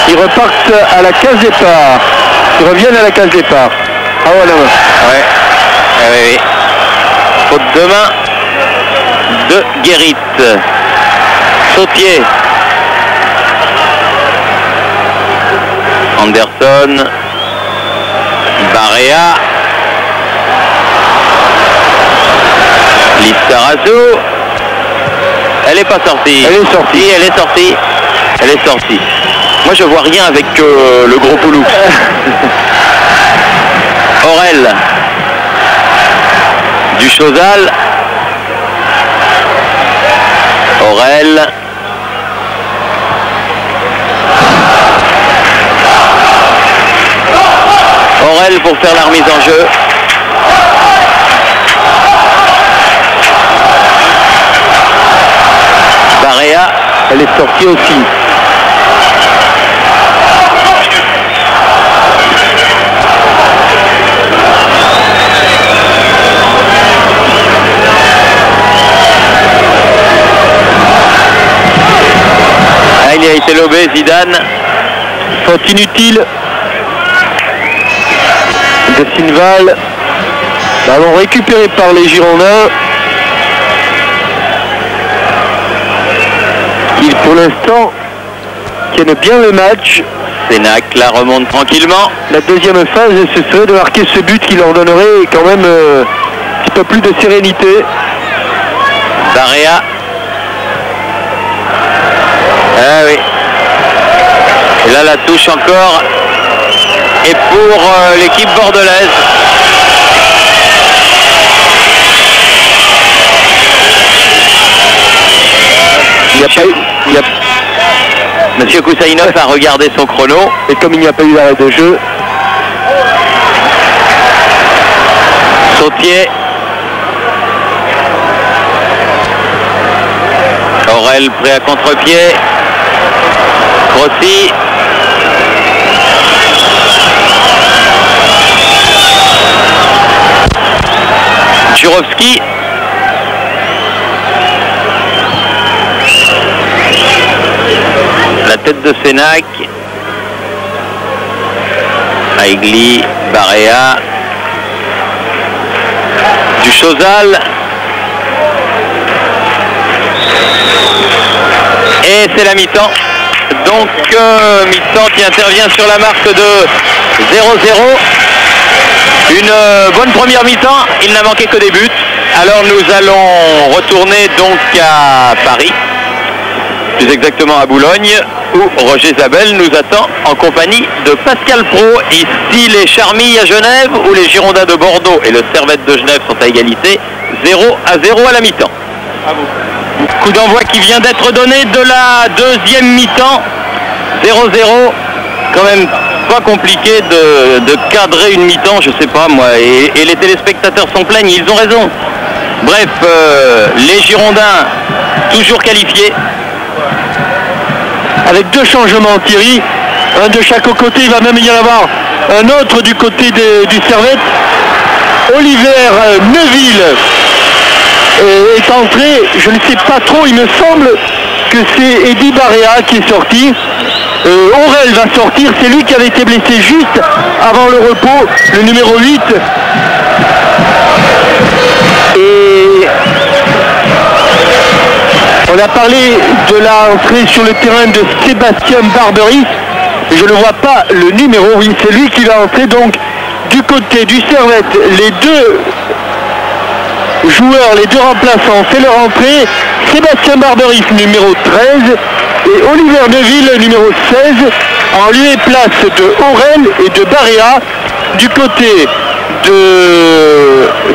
Ils repartent à la case départ. Ils reviennent à la case départ. Ah voilà. Ouais. Oui, oui. Faute de main de Guérit. Sautier. Anderson. Barea. Lizarazu. Elle n'est pas sortie. Elle est sortie. Elle est sortie. Elle est sortie. Moi je vois rien avec le gros Poulou. Aurel. Du Chosal. Aurel. Aurel pour faire la remise en jeu. Barea. Elle est sortie aussi. Il a été lobé, Zidane. Faute inutile de Sinval. Ballon récupéré par les Girondins. Qui pour l'instant tiennent bien le match. Sénac la remonte tranquillement. La deuxième phase, ce serait de marquer ce but qui leur donnerait quand même un petit peu plus de sérénité. Barea. Ah oui. Et là la touche encore. Et pour l'équipe bordelaise. Monsieur Koussainov a regardé son chrono. Et comme il n'y a pas eu d'arrêt de jeu. Sautier. Aurel prêt à contre-pied. Rossi. Jurovski. La tête de Sénac. Aigli, Barea. Du Chosal. Et c'est la mi-temps. Donc mi-temps qui intervient sur la marque de 0-0. Une bonne première mi-temps. Il n'a manqué que des buts. Alors nous allons retourner donc à Paris. Plus exactement à Boulogne, où Roger Zabel nous attend en compagnie de Pascal Pro. Ici les Charmilles à Genève, où les Girondins de Bordeaux et le Servette de Genève sont à égalité. 0-0 à la mi-temps. Coup d'envoi qui vient d'être donné de la deuxième mi-temps. 0-0. Quand même pas compliqué de cadrer une mi-temps, je sais pas moi. Et les téléspectateurs s'en plaignent, ils ont raison. Bref, les Girondins toujours qualifiés. Avec deux changements, Thierry, un de chaque côté, il va même y en avoir un autre du côté du Servette. Oliver Neuville est entré, je ne sais pas trop, il me semble que c'est Eddy Barea qui est sorti. Aurel va sortir, c'est lui qui avait été blessé juste avant le repos, le numéro 8. Et on a parlé de l'entrée sur le terrain de Sébastien Barberis. Je ne vois pas le numéro, oui, c'est lui qui va entrer. Donc du côté du Servette, les deux joueurs, les deux remplaçants, c'est leur entrée. Sébastien Barberis, numéro 13, et Oliver Neuville, numéro 16, en lieu et place de Aurel et de Barea. Du côté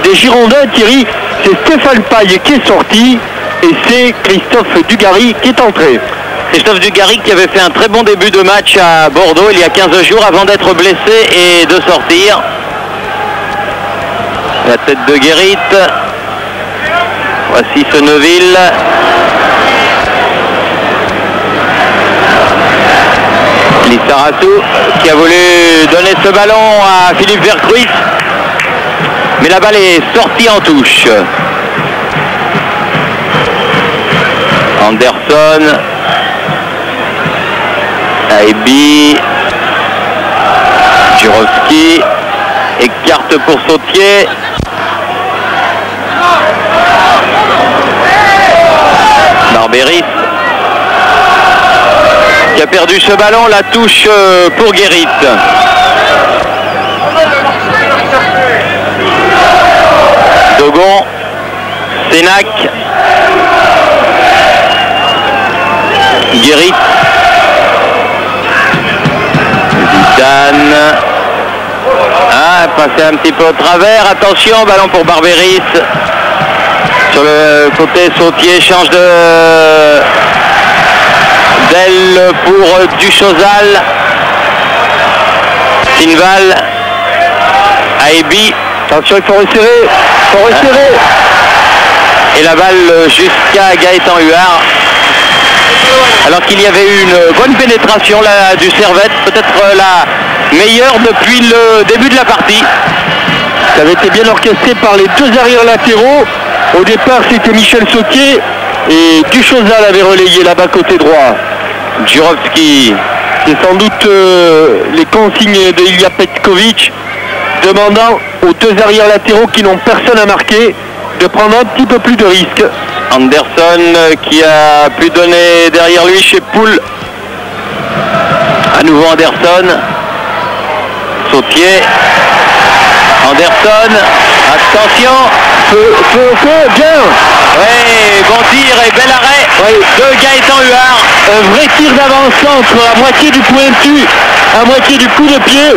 des Girondins, Thierry, c'est Stéphane Paille qui est sorti. Et c'est Christophe Dugarry qui est entré. Christophe Dugarry qui avait fait un très bon début de match à Bordeaux il y a 15 jours avant d'être blessé et de sortir. La tête de Guérit. Voici ce Neuville. Lissaratou qui a voulu donner ce ballon à Philippe Vercruis. Mais la balle est sortie en touche. Anderson, Aibi, Jurovski, écarte pour Sautier. Barberis qui a perdu ce ballon, la touche pour Guérit. Dogon, Sénac, Guérit, Zidane, passé un petit peu au travers, attention, ballon pour Barberis, sur le côté Sautier, change d'aile pour Duchosal, Sinval, Aebi, attention, il faut resserrer, et la balle jusqu'à Gaëtan Huard. Alors qu'il y avait eu une bonne pénétration là, du Servette, peut-être la meilleure depuis le début de la partie. Ça avait été bien orchestré par les deux arrières latéraux. Au départ, c'était Michel Sautier et Duchosal avait relayé là-bas côté droit. Jurovski, c'est sans doute les consignes de Ilya Petkovic demandant aux deux arrières latéraux qui n'ont personne à marquer de prendre un petit peu plus de risques. Anderson qui a pu donner derrière lui chez Poul. À nouveau Anderson. Sautier. Anderson. Attention. Feu, bien. Oui, bon tir et bel arrêt de Gaëtan Huard. Un vrai tir d'avant-centre à moitié du pointu, à moitié du coup de pied.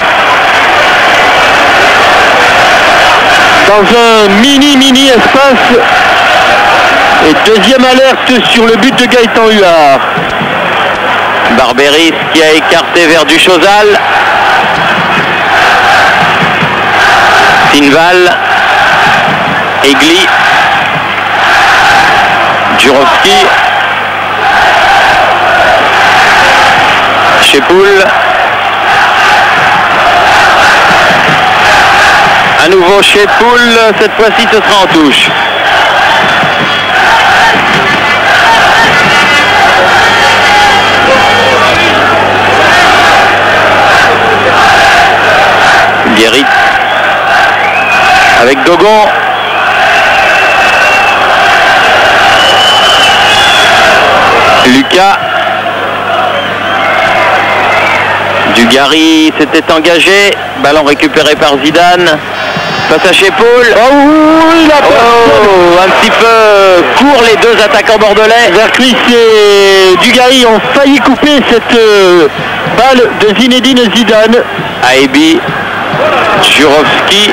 Dans un mini espace. Et deuxième alerte sur le but de Gaëtan Huard. Barberis qui a écarté vers Duchosal. Sinval. Egli. Jurovski. Chepoul. À nouveau Chepoul, cette fois-ci ce sera en touche. Guérit avec Dogon. Lucas. Dugarry s'était engagé. Ballon récupéré par Zidane. Passe à Chepoul. Un petit peu court les deux attaquants bordelais. Vercruis et Dugarry ont failli couper cette balle de Zinedine Zidane. Aebi. Jurovski.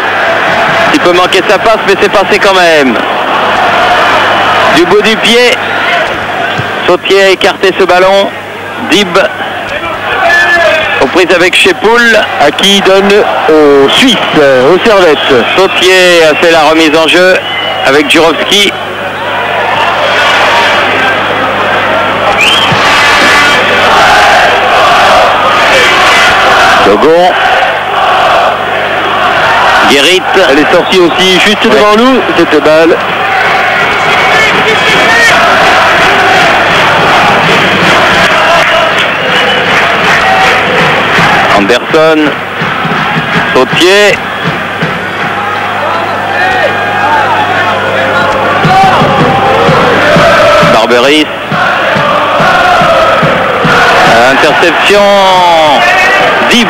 Il peut manquer sa passe, mais c'est passé quand même. Du bout du pied. Sautier a écarté ce ballon. Dib. Aux prises avec Chepoul. À qui il donne aux Suisses, aux Servette. Sautier a fait la remise en jeu avec Jurovski. Dogon. Guérit. Elle est sortie aussi juste devant nous, cette balle. Anderson. Sautier. Barberis. Interception. Dib.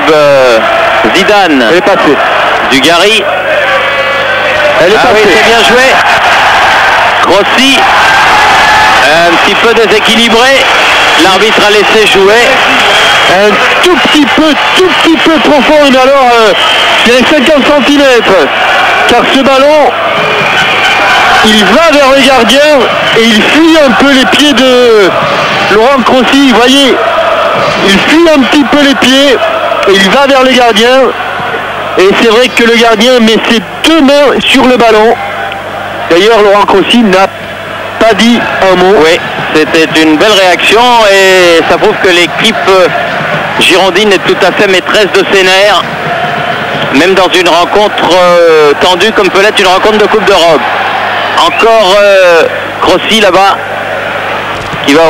Zidane. Elle est passée. Dugarry. Elle est passée. Oui, c'est bien joué. Grossi. Un petit peu déséquilibré. L'arbitre a laissé jouer. Un tout petit peu profond, mais alors c'est 50 cm. Car ce ballon, il va vers le gardien et il fuit un peu les pieds de Laurent Grossi. Vous voyez, il fuit un petit peu les pieds et il va vers le gardien. Et c'est vrai que le gardien met ses deux mains sur le ballon. D'ailleurs, Laurent Grossi n'a pas dit un mot. Oui, c'était une belle réaction et ça prouve que l'équipe girondine est tout à fait maîtresse de ses nerfs, même dans une rencontre tendue comme peut l'être une rencontre de Coupe d'Europe. Encore Grossi là-bas qui va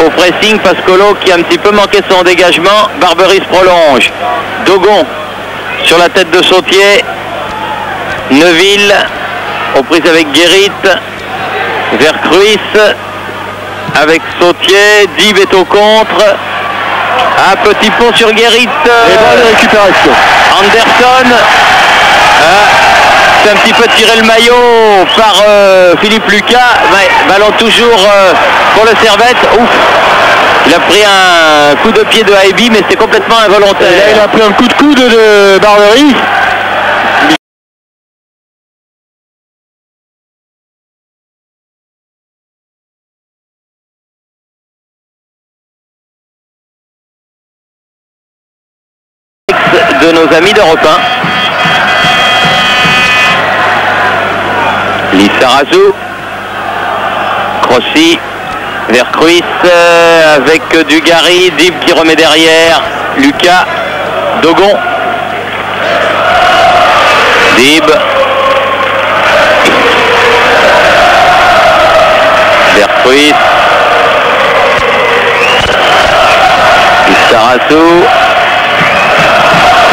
au pressing. Pascolo qui a un petit peu manqué son dégagement. Barberis prolonge. Dogon sur la tête de Sautier. Neuville aux prises avec Guérit. Vercruis avec Sautier. Dib est au contre. Un petit pont sur Guérit. Et bonne récupération. Anderson. fait un petit peu tirer le maillot par Philippe Lucas. Ballon toujours pour le Servette. Ouf. Il a pris un coup de pied de Haïbi, mais c'est complètement involontaire. Et là, il a pris un coup de coude de Barbery. De nos amis d'Europe 1. Lissarazu. Crossi. Vercruis avec Dugarry. Dib qui remet derrière. Lucas. Dogon. Dib. Vercruis. Lissarazu.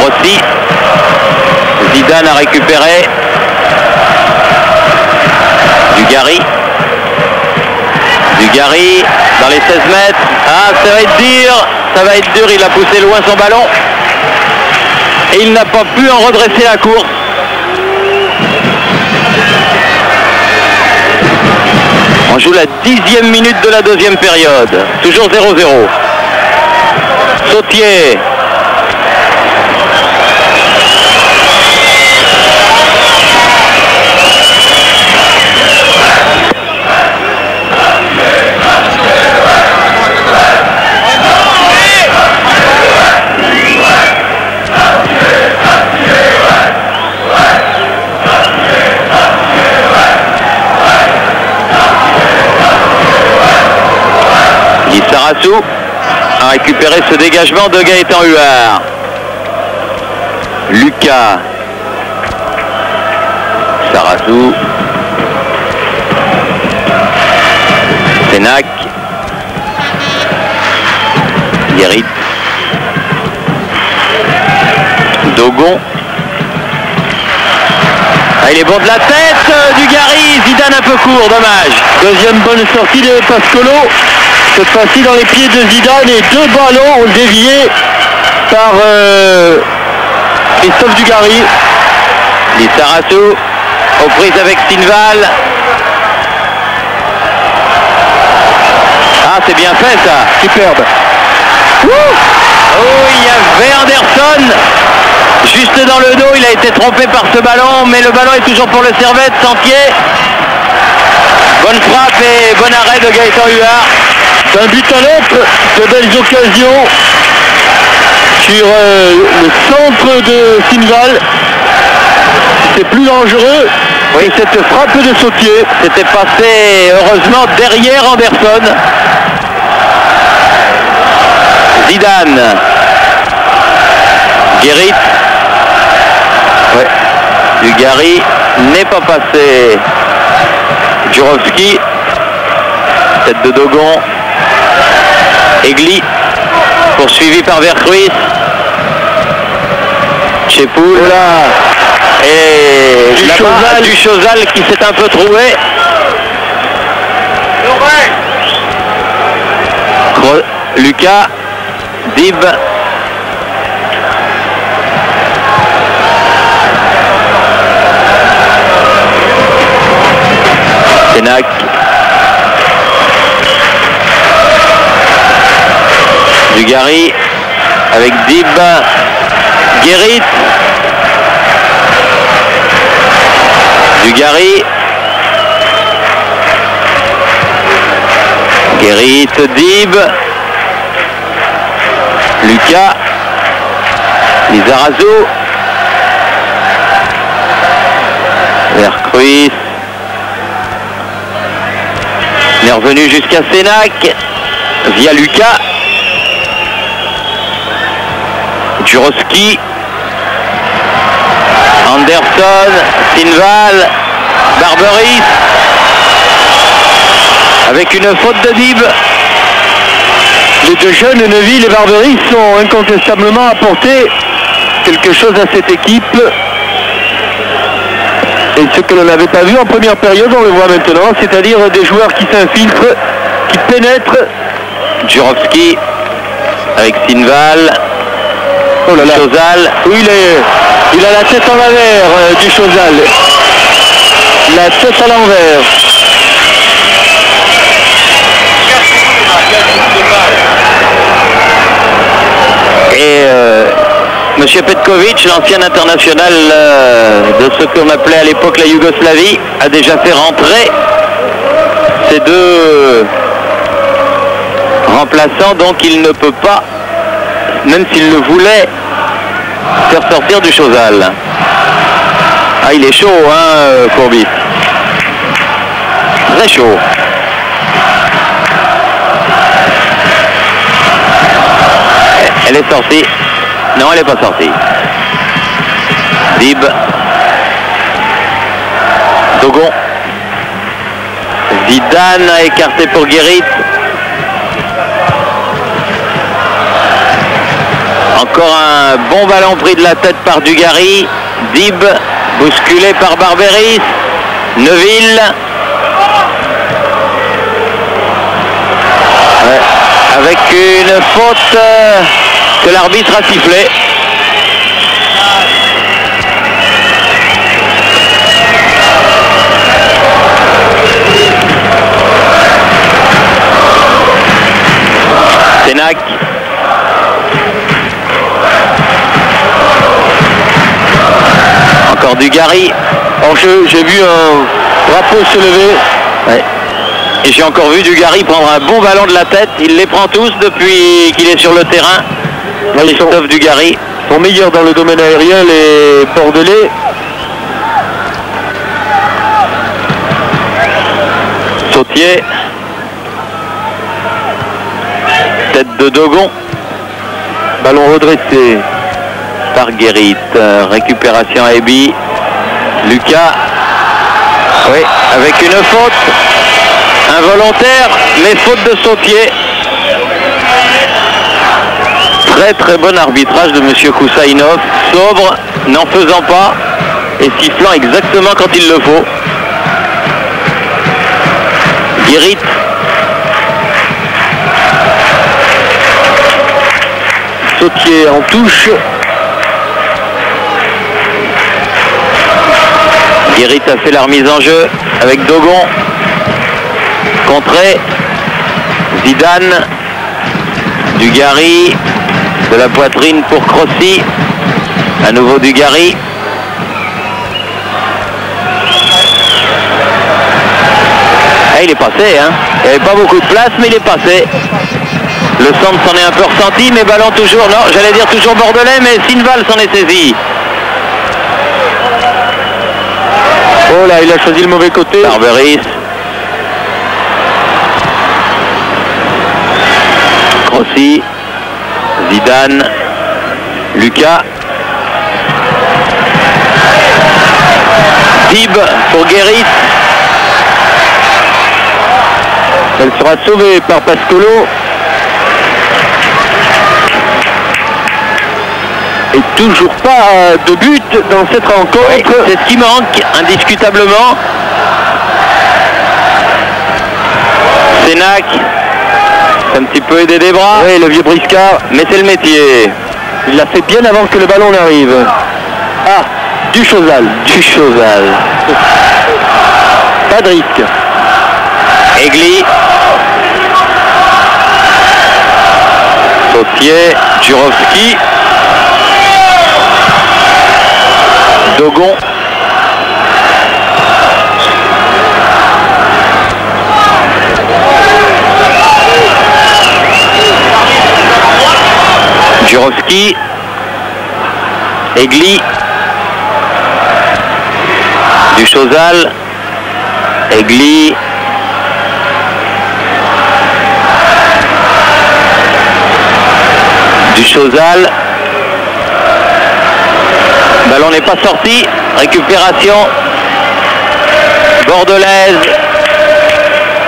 Rossi. Zidane a récupéré. Dugarry. Dugarry dans les 16 mètres. Ah, ça va être dur. Ça va être dur. Il a poussé loin son ballon. Et il n'a pas pu en redresser la course. On joue la 10e minute de la deuxième période. Toujours 0-0. Sautier. Lissarazu a récupéré ce dégagement de Gaëtan Huard. Lucas. Lissarazu. Sénac. Guérit. Dogon. Ah, il est bon de la tête, Dugarry. Zidane un peu court, dommage. Deuxième bonne sortie de Pascolo. Cette fois-ci dans les pieds de Zidane et deux ballons déviés par Christophe Dugarry. Lissarazu aux prises avec Sinval. Ah, c'est bien fait ça. Superbe. Oh, il y avait Anderson juste dans le dos. Il a été trompé par ce ballon, mais le ballon est toujours pour le Servette. Sentier. Bonne frappe et bon arrêt de Gaëtan Huard. D'un but à l'autre, de belles occasions sur le centre de Sinval. C'est plus dangereux. Oui, cette frappe de Sautier. C'était passé heureusement derrière Anderson. Zidane. Guérit. Ouais. Dugarry n'est pas passé. Jurovski. Tête de Dogon. Egli. Poursuivi par Vercruis. Chepoul. Et là-bas, Duchosal qui s'est un peu trouvé. Lucas. Dib. Sénac. Dugarry avec Dib. Guérit. Dugarry. Guérit, Dib. Lucas. Lissarazu. Vercruis. Il est revenu jusqu'à Sénac. Via Lucas. Jurovski. Anderson. Sinval. Barbery. Avec une faute de Dib. Les deux jeunes, Neuville et Barbery, sont incontestablement apporté quelque chose à cette équipe. Et ce que l'on n'avait pas vu en première période, on le voit maintenant, c'est-à-dire des joueurs qui s'infiltrent, qui pénètrent. Jurovski avec Sinval. Oh là là. Duchosal. Oui, il a la tête en l'envers, Duchosal. la tête à l'envers. Et Monsieur Petkovic, l'ancien international de ce qu'on appelait à l'époque la Yougoslavie, a déjà fait rentrer ces deux remplaçants, donc il ne peut pas, même s'il le voulait, faire sortir du Chozal. Ah, il est chaud, hein, Courbis. Très chaud. Elle est sortie. Non, elle n'est pas sortie. Dib. Dogon. Zidane a écarté pour Guérit. Encore un bon ballon pris de la tête par Dugarry. Dib, bousculé par Barberis. Neuville. Ouais, avec une faute que l'arbitre a sifflée. Sénac. Encore Dugarry. En jeu, j'ai vu un drapeau se lever. Ouais. Et j'ai encore vu Dugarry prendre un bon ballon de la tête. Il les prend tous depuis qu'il est sur le terrain. Christophe Dugarry. Sont meilleurs dans le domaine aérien, les Bordelais. Sautier. Tête de Dogon. Ballon redressé par Guérit. Récupération à Ebi. Lucas. Oui, avec une faute. Involontaire, mais faute de Sautier. Très très bon arbitrage de Monsieur Koussainov. Sobre, n'en faisant pas. Et sifflant exactement quand il le faut. Guérit. Sautier en touche. Guérit a fait la remise en jeu avec Dogon. Contré. Zidane. Dugarry. De la poitrine pour Crossi. À nouveau Dugarry. Ah, il est passé, hein. Il n'y avait pas beaucoup de place, mais il est passé. Le centre s'en est un peu ressenti, mais ballon toujours, non, j'allais dire toujours bordelais, mais Sinval s'en est saisi. Oh là, il a choisi le mauvais côté. Barberis. Crossi. Zidane. Lucas. Dib pour Guérit. Elle sera sauvée par Pascolo. Et toujours pas de but dans cette rencontre. Oui, c'est ce qui manque, indiscutablement. Sénac. Un petit peu aidé des bras. Oui, le vieux briscard. Mais c'est le métier. Il l'a fait bien avant que le ballon n'arrive. Ah, du Chozal. Du Chozal. Pas de risque. Egli. Sautier. Jurovski. Dogon. Jurovski. Egli. Du Chozal. Egli. Du Chozal. Ballon n'est pas sorti. Récupération bordelaise.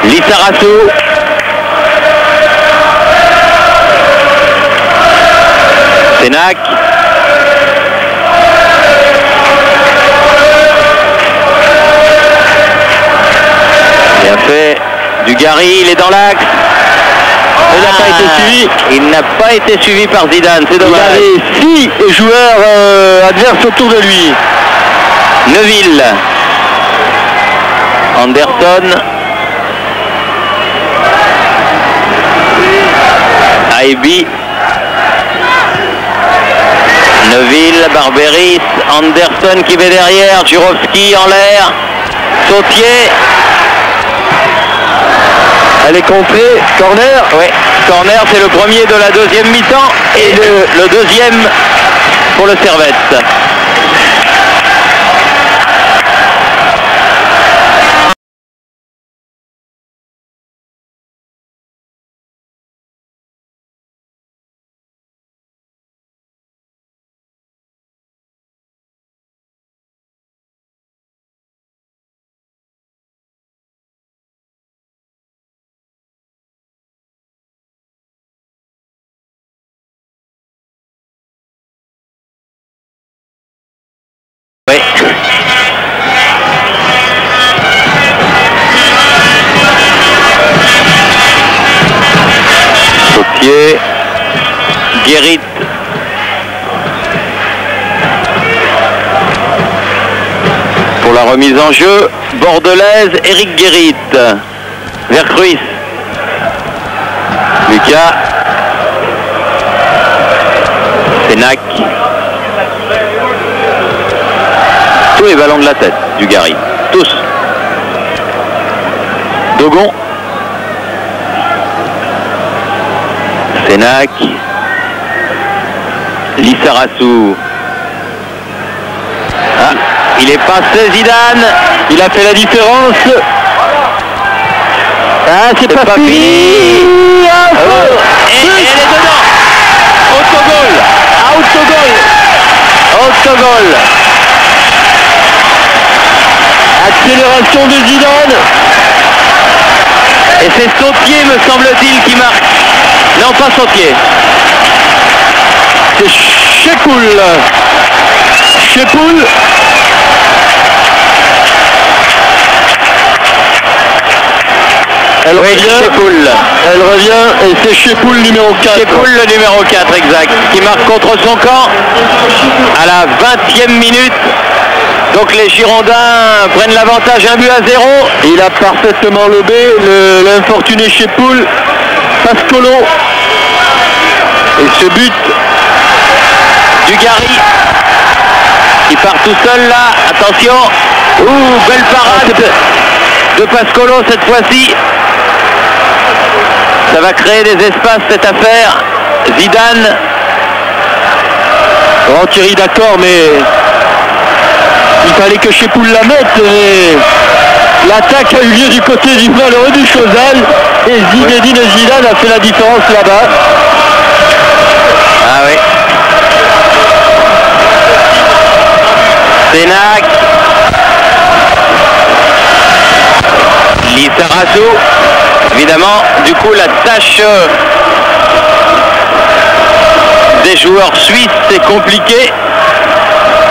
Lissarassou. Sénac. Bien fait. Dugarry, il est dans l'axe. Il n'a pas été suivi. Il n'a pas été suivi par Zidane, c'est dommage. Il avait 6 joueurs adverses autour de lui. Neuville. Anderson. Aibi. Neuville, Barberis, Anderson qui va derrière, Jurovski en l'air, Sautier. Elle est contrée, corner. Oui, corner, c'est le premier de la deuxième mi-temps et le deuxième pour le Servette. Oui. Sautier, Guérit. Pour la remise en jeu, bordelaise, Eric Guérit. Vercruis. Lucas. Sénac. Tous les ballons de la tête du Gary. Tous. Dogon. Sénac. Lissarassou. Ah, il est passé Zidane. Il a fait la différence. Ah, c'est pas fini. Et elle est dedans. Autogol. Autogol. Accélération de Zidane. Et c'est Sautier, me semble-t-il, qui marque. Non, pas Sautier. C'est Chepoul. Elle revient et c'est Chepoul numéro 4. Chepoul le numéro 4, exact. Qui marque contre son camp à la 20e minute. Donc les Girondins prennent l'avantage 1-0. Il a parfaitement lobé l'infortuné Chepoul, Pascolo. Et ce but du Gary qui part tout seul là. Attention. Ouh, belle parade de Pascolo cette fois-ci. Ça va créer des espaces cette affaire. Zidane. Oh Thierry, d'accord, mais il fallait que Chepoul la mette. L'attaque a eu lieu du côté du malheureux du Chozal et Zinedine Zidane a fait la différence là-bas. Ah oui. Sénac. Lissarassou. Évidemment, du coup, la tâche des joueurs suisses, c'est compliqué.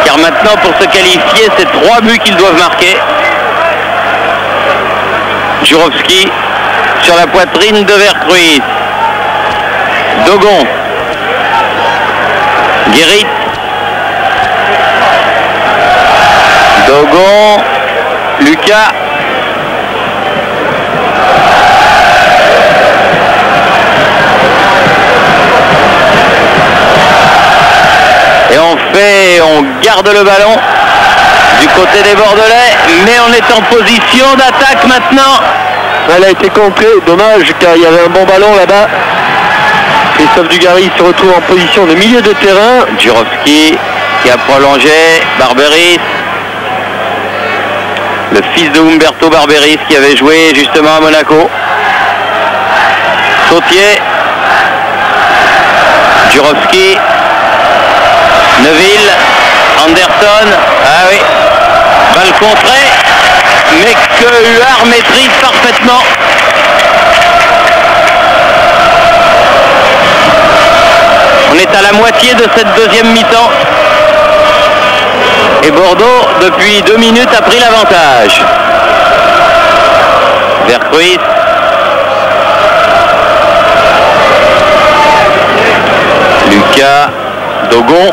Car maintenant, pour se qualifier, c'est 3 buts qu'ils doivent marquer. Jurovski sur la poitrine de Vercruis. Dogon. Guérit. Dogon. Lucas. Et on garde le ballon du côté des Bordelais, mais on est en position d'attaque maintenant. Elle a été contrée, dommage car il y avait un bon ballon là-bas. Christophe Dugarry se retrouve en position de milieu de terrain. Jurovski qui a prolongé, Barberis, le fils de Umberto Barberis qui avait joué justement à Monaco. Sautier, Jurovski, Neuville, Anderson, ah oui, balle contrée, mais que Huard maîtrise parfaitement. On est à la moitié de cette deuxième mi-temps. Et Bordeaux, depuis 2 minutes, a pris l'avantage. Vercruis. Lucas. Dogon.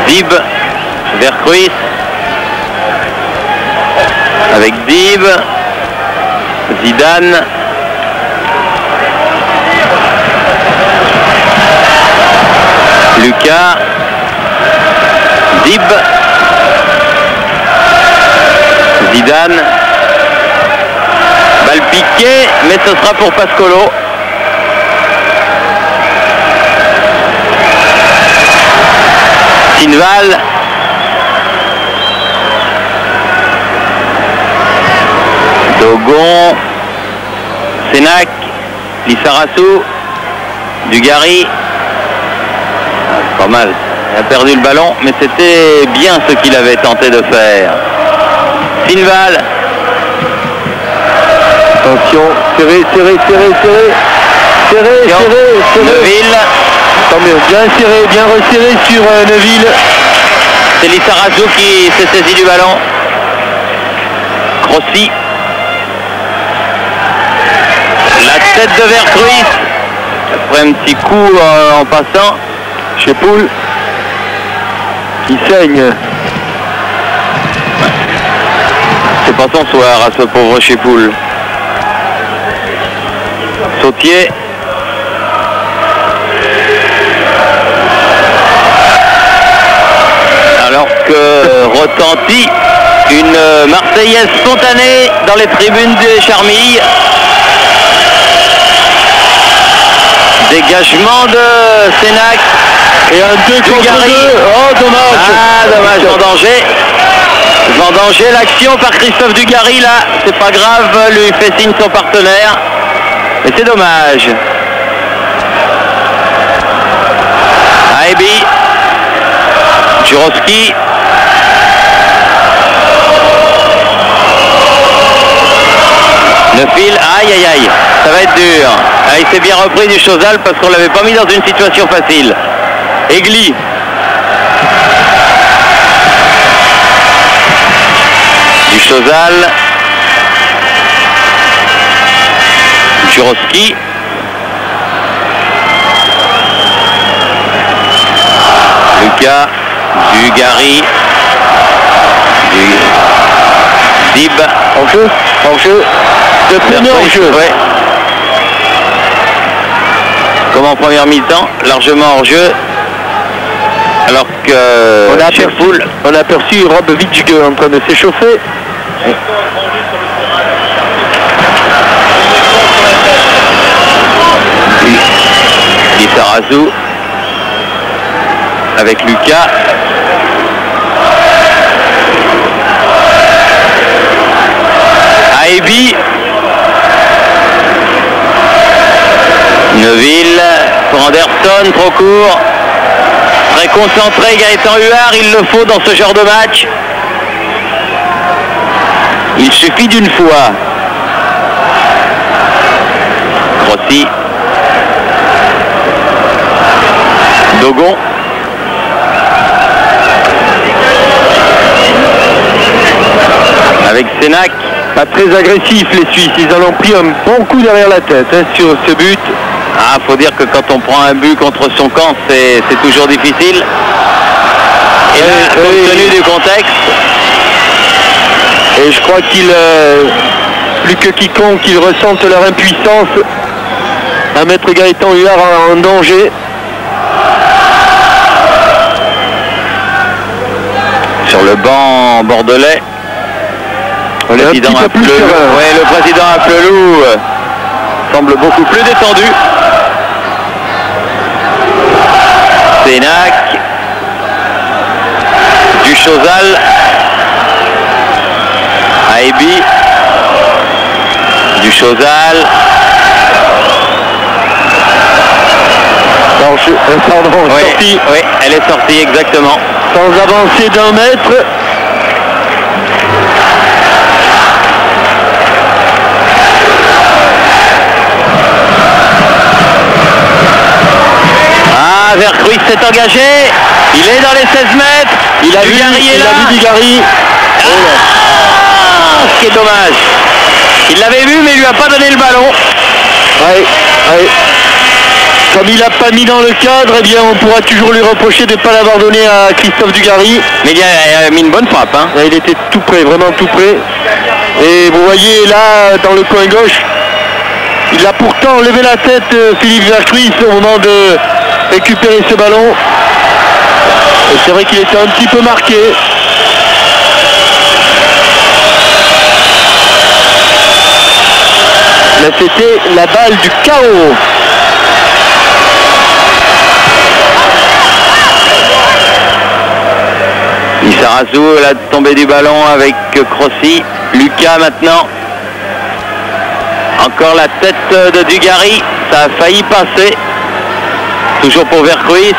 Dib. Vercruis. avec Dib, Zidane, Lucas, Dib, Zidane, balle piquée, mais ce sera pour Pascolo. Sinval, Dogon, Sénac, Lissarassou, Dugarry. Pas mal, il a perdu le ballon, mais c'était bien ce qu'il avait tenté de faire. Sinval. Attention, serré. Neuville. Tant mieux, bien serré, bien resserré sur Neuville. C'est Lissarassou qui s'est saisi du ballon. Grossi. La tête de Vercruis. Après un petit coup en passant. Chez Poul. Qui saigne. C'est pas son soir à ce pauvre Chipoul. Sautier. Alors que retentit une Marseillaise spontanée dans les tribunes des Charmilles. Dégagement de Sénac. Et un 2 contre 2. Oh, dommage. Ah, dommage, Vendanger, l'action par Christophe Dugarry, là, c'est pas grave, lui fait signe son partenaire. Mais c'est dommage. Aebi. Jurovski. Neufil, aïe, ça va être dur. Ah, il s'est bien repris du Chozal parce qu'on l'avait pas mis dans une situation facile. Egli. Du Chozal. Jurovski. Lucas. Dugarry. Dib. En jeu. De premier en jeu. Ouais. Comme en première mi-temps, largement hors jeu. Alors que on a aperçu Rob Vidjugue en train de s'échauffer. Lissarassou avec Lucas. Aebi. Neuville pour Anderson, trop court. Très concentré Gaëtan Huard, il le faut dans ce genre de match. Il suffit d'une fois. Grossi. Dogon. Avec Sénac. Pas très agressif les Suisses, ils en ont pris un bon coup derrière la tête sur ce but. Ah, faut dire que quand on prend un but contre son camp, c'est toujours difficile. Et là, compte tenu du contexte. Et je crois qu'il, plus que quiconque, ils ressentent leur impuissance à mettre Gaëtan Huard en danger. Sur le banc bordelais. Le président Apelou semble beaucoup plus détendu. Sénac. Du Chozal. Aebi. Du Chozal. Sortie. Oui, elle est sortie exactement. Sans avancer d'1 mètre. Vercruis s'est engagé, il est dans les 16 mètres, il a vu Dugarry. Ce qui est dommage. Il l'avait vu mais il lui a pas donné le ballon. Ouais. Comme il n'a pas mis dans le cadre, eh bien on pourra toujours lui reprocher de ne pas l'avoir donné à Christophe Dugarry. Mais il a mis une bonne frappe. Hein. Il était tout près, vraiment tout près. Et vous voyez là, dans le coin gauche, il a pourtant levé la tête, Philippe Vercruis, au moment de récupérer ce ballon. Et c'est vrai qu'il était un petit peu marqué. Mais c'était la balle du chaos. Lizarazu, la tombée du ballon avec Crossi. Lucas maintenant. Encore la tête de Dugarry. Ça a failli passer. Toujours pour Vercruis.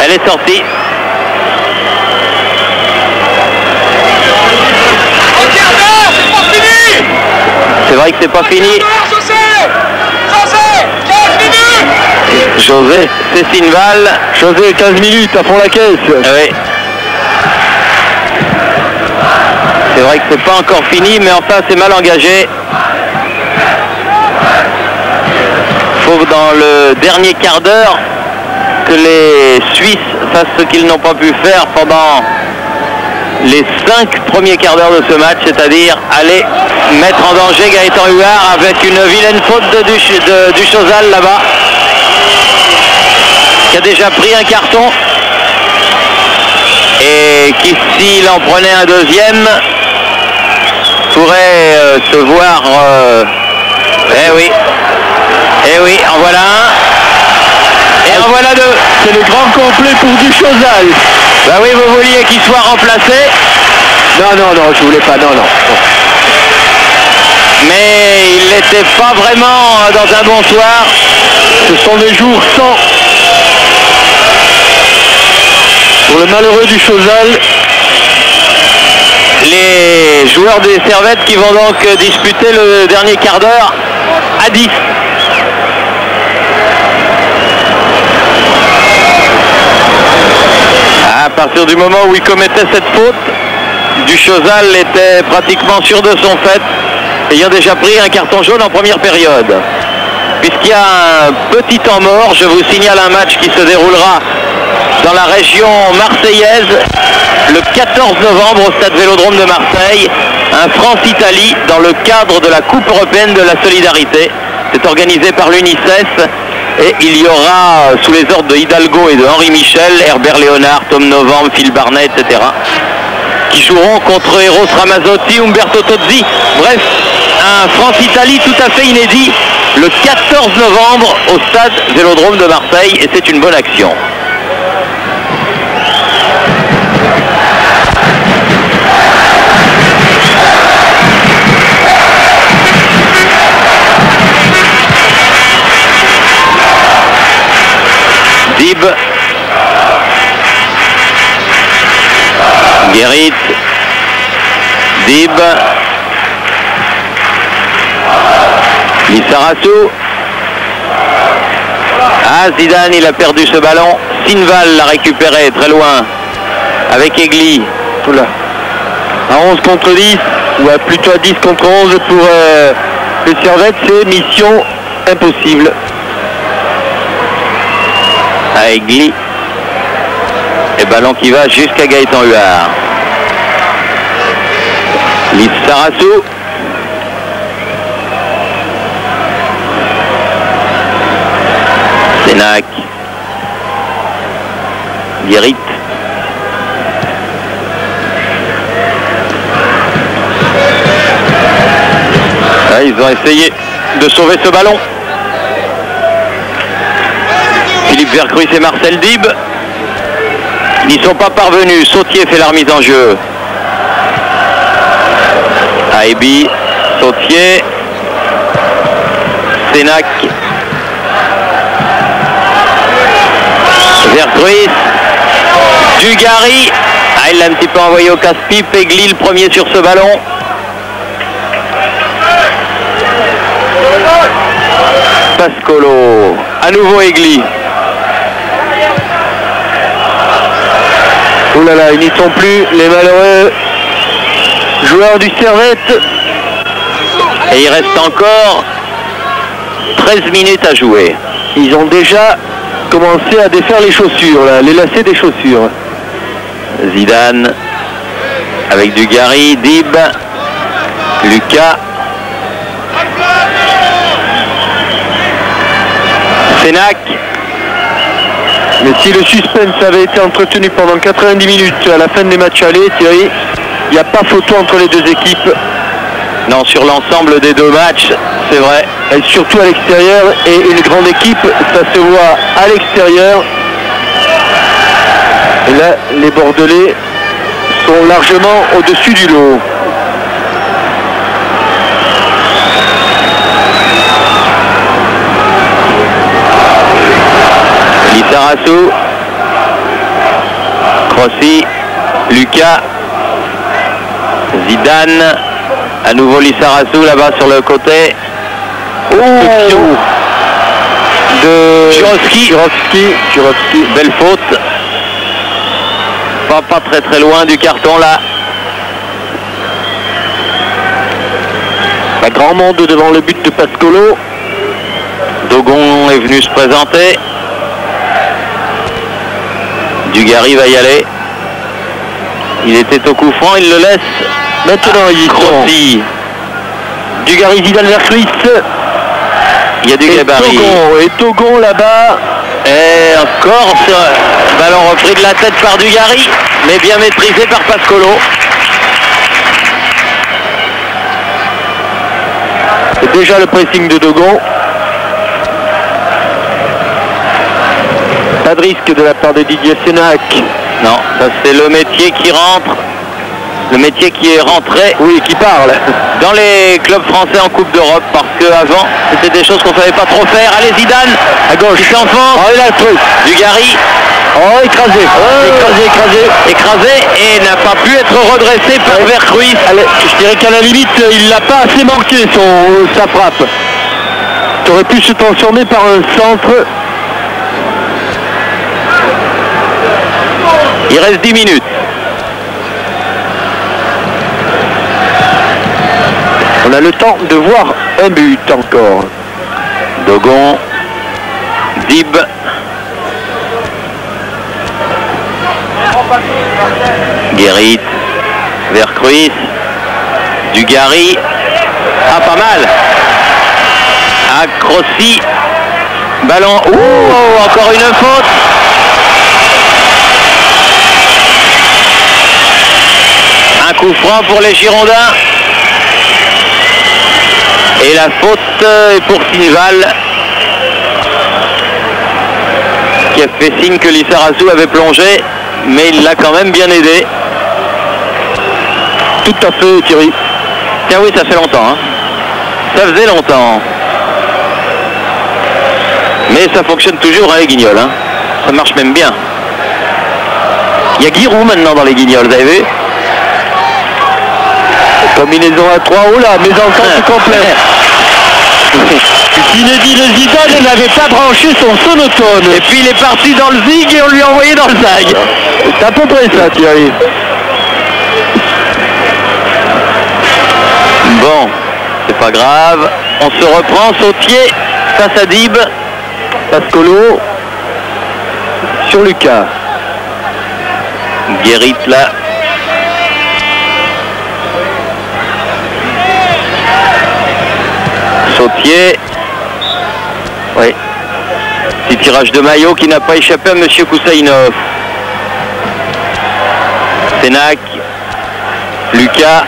Elle est sortie. C'est vrai que c'est pas fini. José, c'est Sinval. José, 15 minutes à fond la caisse. Oui. C'est vrai que c'est pas encore fini, mais enfin c'est mal engagé. Faut dans le dernier quart d'heure que les Suisses fassent ce qu'ils n'ont pas pu faire pendant les 5 premiers quarts d'heure de ce match, c'est-à-dire aller mettre en danger Gaëtan Huard avec une vilaine faute de Duchosal là-bas, qui a déjà pris un carton et qui, s'il en prenait un deuxième, pourrait se voir... Eh oui, en voilà un. Et en voilà deux. C'est le grand complet pour Duchosal. Bah oui, vous vouliez qu'il soit remplacé. Non, je voulais pas, non. Mais il n'était pas vraiment dans un bon soir. Ce sont des jours sans. Pour le malheureux Duchosal. Les joueurs des Servettes qui vont donc disputer le dernier quart d'heure à 10. À partir du moment où il commettait cette faute, Duchosal était pratiquement sûr de son fait, ayant déjà pris un carton jaune en première période. Puisqu'il y a un petit temps mort, je vous signale un match qui se déroulera dans la région marseillaise le 14 novembre au stade Vélodrome de Marseille, un France-Italie dans le cadre de la Coupe européenne de la solidarité. C'est organisé par l'UNICEF et il y aura, sous les ordres de Hidalgo et de Henri Michel, Herbert Léonard, Tom Novembre, Phil Barnet, etc., qui joueront contre Eros Ramazzotti, Umberto Tozzi. Bref, un France-Italie tout à fait inédit le 14 novembre au stade Vélodrome de Marseille, et c'est une bonne action. Dib, Guérit, Dib, Lizarazu. Ah, Zidane, il a perdu ce ballon. Sinval l'a récupéré très loin avec Egli. Oula. À 11 contre 10, ou plutôt à 10 contre 11 pour les Servettes, c'est mission impossible. À Egli. Et ballon qui va jusqu'à Gaëtan Huard. Lizarazu. Sénac. Guérit. Ah, ils ont essayé de sauver ce ballon. Philippe Vercruis et Marcel Dib n'y sont pas parvenus. Sautier fait la remise en jeu. Aibi, Sautier, Sénac, Vercruis, Dugarry. Ah, il l'a un petit peu envoyé au casse-pipe. Egli le premier sur ce ballon. Pascolo, à nouveau Egli. Oh là là, ils n'y sont plus, les malheureux joueurs du Servette. Et il reste encore 13 minutes à jouer. Ils ont déjà commencé à défaire les chaussures, là, les lacets des chaussures. Zidane. avec Dugarry, Dib, Lucas, Sénac. Mais si le suspense avait été entretenu pendant 90 minutes à la fin des matchs allés, Thierry, il n'y a pas photo entre les deux équipes. Non, sur l'ensemble des deux matchs, c'est vrai. Et surtout à l'extérieur, et une grande équipe, ça se voit à l'extérieur. Et là, les Bordelais sont largement au-dessus du lot. Lissarassou, Crossi, Lucas, Zidane, à nouveau Lissarassou là-bas sur le côté. De Jurovski, belle faute. Pas très loin du carton là. Un grand monde devant le but de Pascolo. Dogon est venu se présenter. Dugarry va y aller. Il était au coup franc, il le laisse. Maintenant, il Crossi. Dugarry, Zidane vers Ruiz. Il y a du gabarit. Et Togon là-bas. Et encore ce ballon repris de la tête par Dugarry, mais bien maîtrisé par Pascolo. C'est déjà le pressing de Dogon. Pas de risque de la part de Didier Sénac. Non, ça c'est le métier qui rentre. Le métier qui est rentré, oui, qui parle dans les clubs français en Coupe d'Europe, parce qu'avant c'était des choses qu'on ne savait pas trop faire. Allez, Zidane à gauche, il s'enfonce. Oh, il a le truc. Dugarry. Oh, écrasé. Écrasé et n'a pas pu être redressé par Vercruis. Je dirais qu'à la limite, il l'a pas assez manqué sa frappe. Tu aurais pu se transformer par un centre. Il reste 10 minutes. On a le temps de voir un but encore. Dogon, Dib, Guérit, Vercruis, Dugarry. Ah, pas mal. Ah, Crossi. Ballon. Oh, encore une faute. Un coup franc pour les Girondins. Et la faute est pour Signeval, qui a fait signe que Lissarassou avait plongé, mais il l'a quand même bien aidé. Tout à fait, Thierry. Tiens, oui, ça fait longtemps. Hein. Ça faisait longtemps. Mais ça fonctionne toujours, hein, les Guignols. Hein. Ça marche même bien. Il y a Giroud maintenant dans les Guignols, vous avez vu? Combinaison à 3, oh là, mésentente complète. Zinedine Zidane n'avait pas branché son sonotone. Et puis il est parti dans le zig et on lui a envoyé dans le zag. C'est à peu près ça, Thierry. Bon, c'est pas grave. On se reprend, Sautier face à Dib. Pascolo sur Lucas. Guérit là. Sautier. Oui. Petit tirage de maillot qui n'a pas échappé à M. Koussainov. Sénac. Lucas.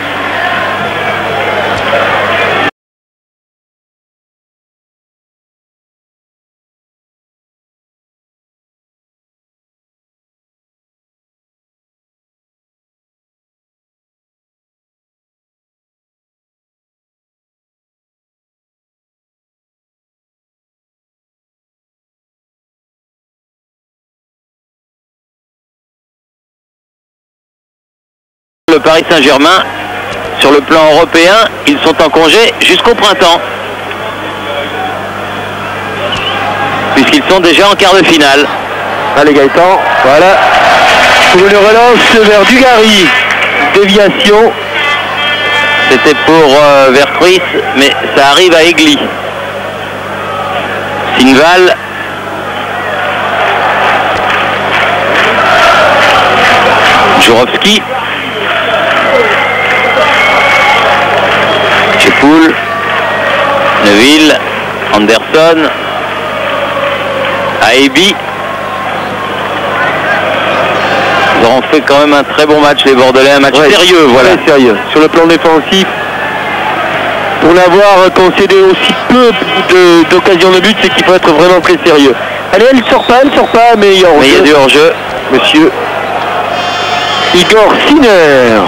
Le Paris Saint-Germain, sur le plan européen, ils sont en congé jusqu'au printemps. Puisqu'ils sont déjà en quart de finale. Allez Gaëtan, voilà. Pour une relance vers Dugarry. Déviation. C'était pour Vercruis, mais ça arrive à Egli. Signeval. Jurovski. Tchepoul, Neuville, Anderson, Aebi. Ils auront fait quand même un très bon match, les Bordelais, un match sérieux, voilà. Très sérieux. Sur le plan défensif, pour l'avoir concédé aussi peu d'occasions de but, c'est qu'il faut être vraiment très sérieux. Allez, elle sort pas, mais il y a hors-jeu. Mais il y a du hors-jeu. Monsieur Igor Sinner.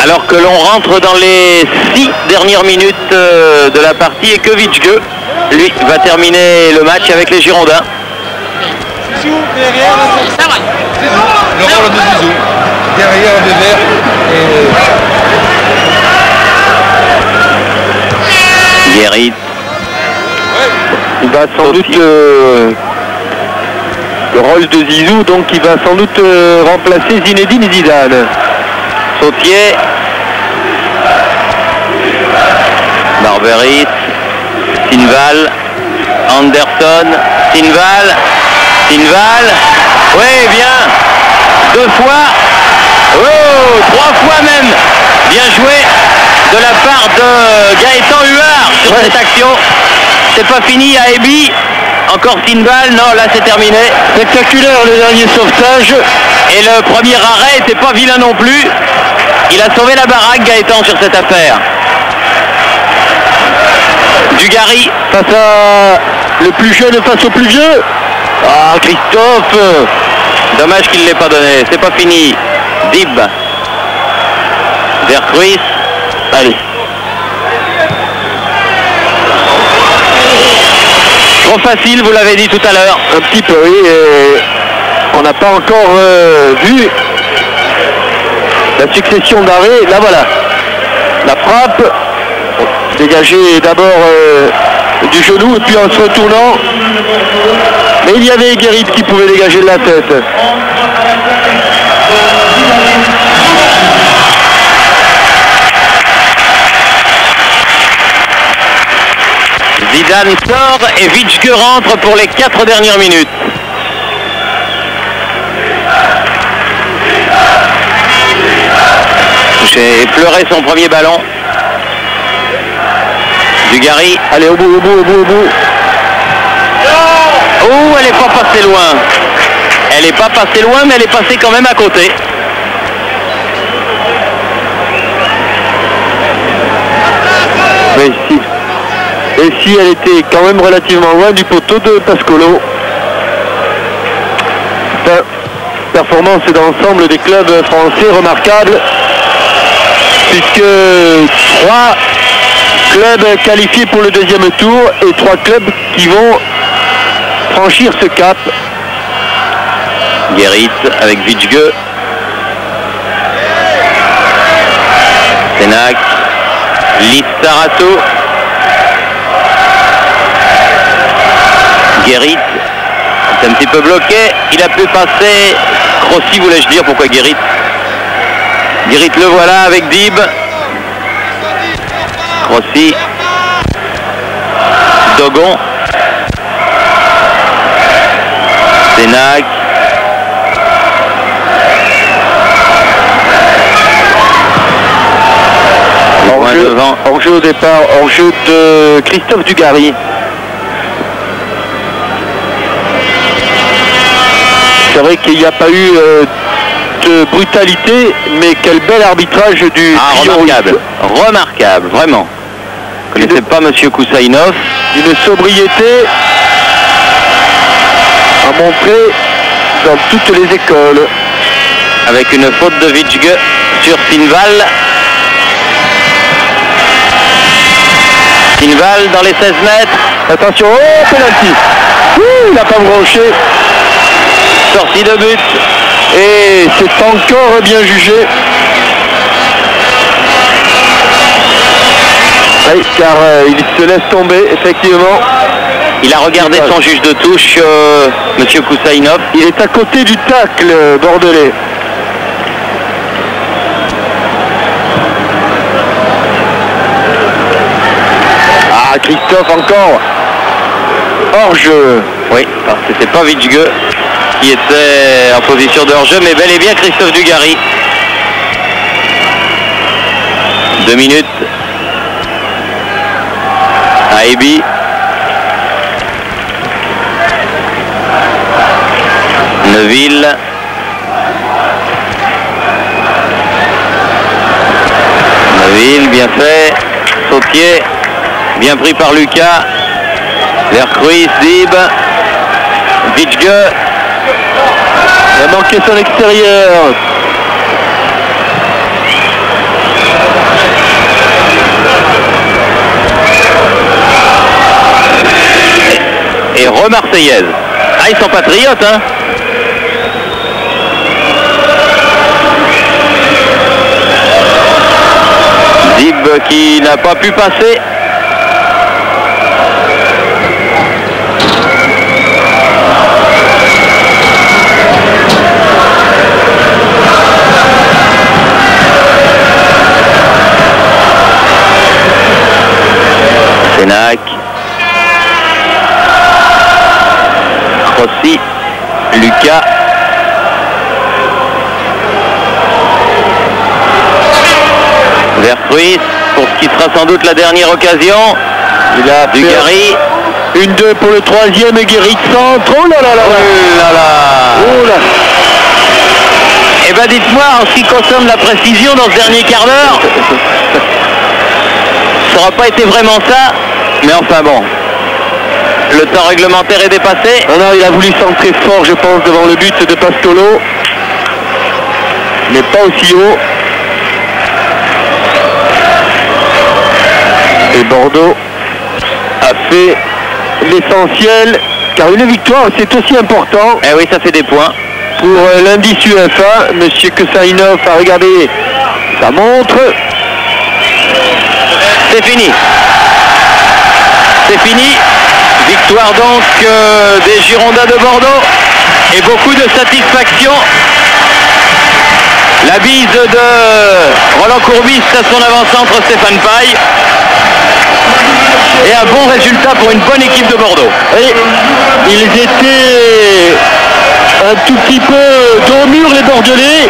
Alors que l'on rentre dans les 6 dernières minutes de la partie et que Vitschke, lui, va terminer le match avec les Girondins. Le rôle de Zizou, derrière Weber et... Guérit. Il va sans doute le rôle de Zizou, donc il va sans doute remplacer Zinedine Zidane. Sautier. Barberis. Sinval. Anderson. Sinval. Oui, bien. 2 fois. Oh, 3 fois même. Bien joué de la part de Gaëtan Huard sur cette action. C'est pas fini à Ebi. Encore Sinval. Non, là c'est terminé. Spectaculaire le dernier sauvetage. Et le premier arrêt n'était pas vilain non plus. Il a sauvé la baraque, Gaëtan, sur cette affaire. Dugarry. Face à le plus jeune face au plus vieux. Ah, Christophe. Dommage qu'il ne l'ait pas donné. C'est pas fini. Dib. Vercruis. Allez. Trop facile, vous l'avez dit tout à l'heure. Un petit peu, oui. On n'a pas encore vu la succession d'arrêts. Là, voilà. La frappe. Dégagée d'abord du genou et puis en se retournant. Mais il y avait Guérit qui pouvait dégager de la tête. Zidane sort et Vitschke rentre pour les 4 dernières minutes. J'ai pleuré son premier ballon. Dugarry. Allez, au bout. Oh, elle n'est pas passée loin. Elle n'est pas passée loin, mais elle est passée quand même à côté. Mais si. Et si elle était quand même relativement loin du poteau de Pascolo. Performance d'ensemble des clubs français remarquable, puisque 3 clubs qualifiés pour le deuxième tour et 3 clubs qui vont franchir ce cap. Guérit avec Vitschke. Sénac. Lissarato. Guérit. C'est un petit peu bloqué. Il a pu passer. Crossi, voulais-je dire. Pourquoi Guérit? Guérit le voilà avec Dib. Crossi. Dogon. Sénac. Hors-jeu au départ, hors-jeu de Christophe Dugarry. C'est vrai qu'il n'y a pas eu de brutalité, mais quel bel arbitrage du remarquable, remarquable, vraiment. Vous ne connaissez pas Monsieur Koussainov? Une sobriété à montrer dans toutes les écoles. Avec une faute de Vitschke sur Sinval. Sinval dans les 16 mètres. Attention, oh, penalty. Il n'a pas branché. Sortie de but. Et c'est encore bien jugé. Oui, car il se laisse tomber, effectivement. Il a regardé son juge de touche, Monsieur Koussainov. Il est à côté du tacle bordelais. Ah, Christophe encore. Hors-jeu. Oui, alors c'était pas Vitschke qui était en position de hors-jeu, mais bel et bien Christophe Dugarry. 2 minutes. Aibi. Neuville. Neuville, bien fait. Sautier. Bien pris par Lucas. Vercruis, Zib. Vitschke. Il a manqué son extérieur. Et re-Marseillaise. Ah, ils sont patriotes, hein. Zib qui n'a pas pu passer. Sénac. Rossi. Lucas. Vercruis pour ce qui sera sans doute la dernière occasion. Il a Dugarry. 1-2 pour le troisième et Guéry de centre. Oh là là là là. Oh là là. Oh là. Eh ben dites-moi, en ce qui concerne la précision dans ce dernier quart d'heure, ça n'aura pas été vraiment ça, mais enfin bon. Le temps réglementaire est dépassé. Non, non, il a voulu centrer fort, je pense, devant le but de Pastolo. Mais pas aussi haut. Et Bordeaux a fait l'essentiel, car une victoire, c'est aussi important. Eh oui, ça fait des points. Pour l'indice UEFA, Monsieur Kesainov a regardé sa montre. C'est fini. C'est fini. Victoire donc des Girondins de Bordeaux et beaucoup de satisfaction. La bise de Roland Courbis à son avant-centre Stéphane Paille. Et un bon résultat pour une bonne équipe de Bordeaux. Et ils étaient un tout petit peu dos au mur, les Bordelais.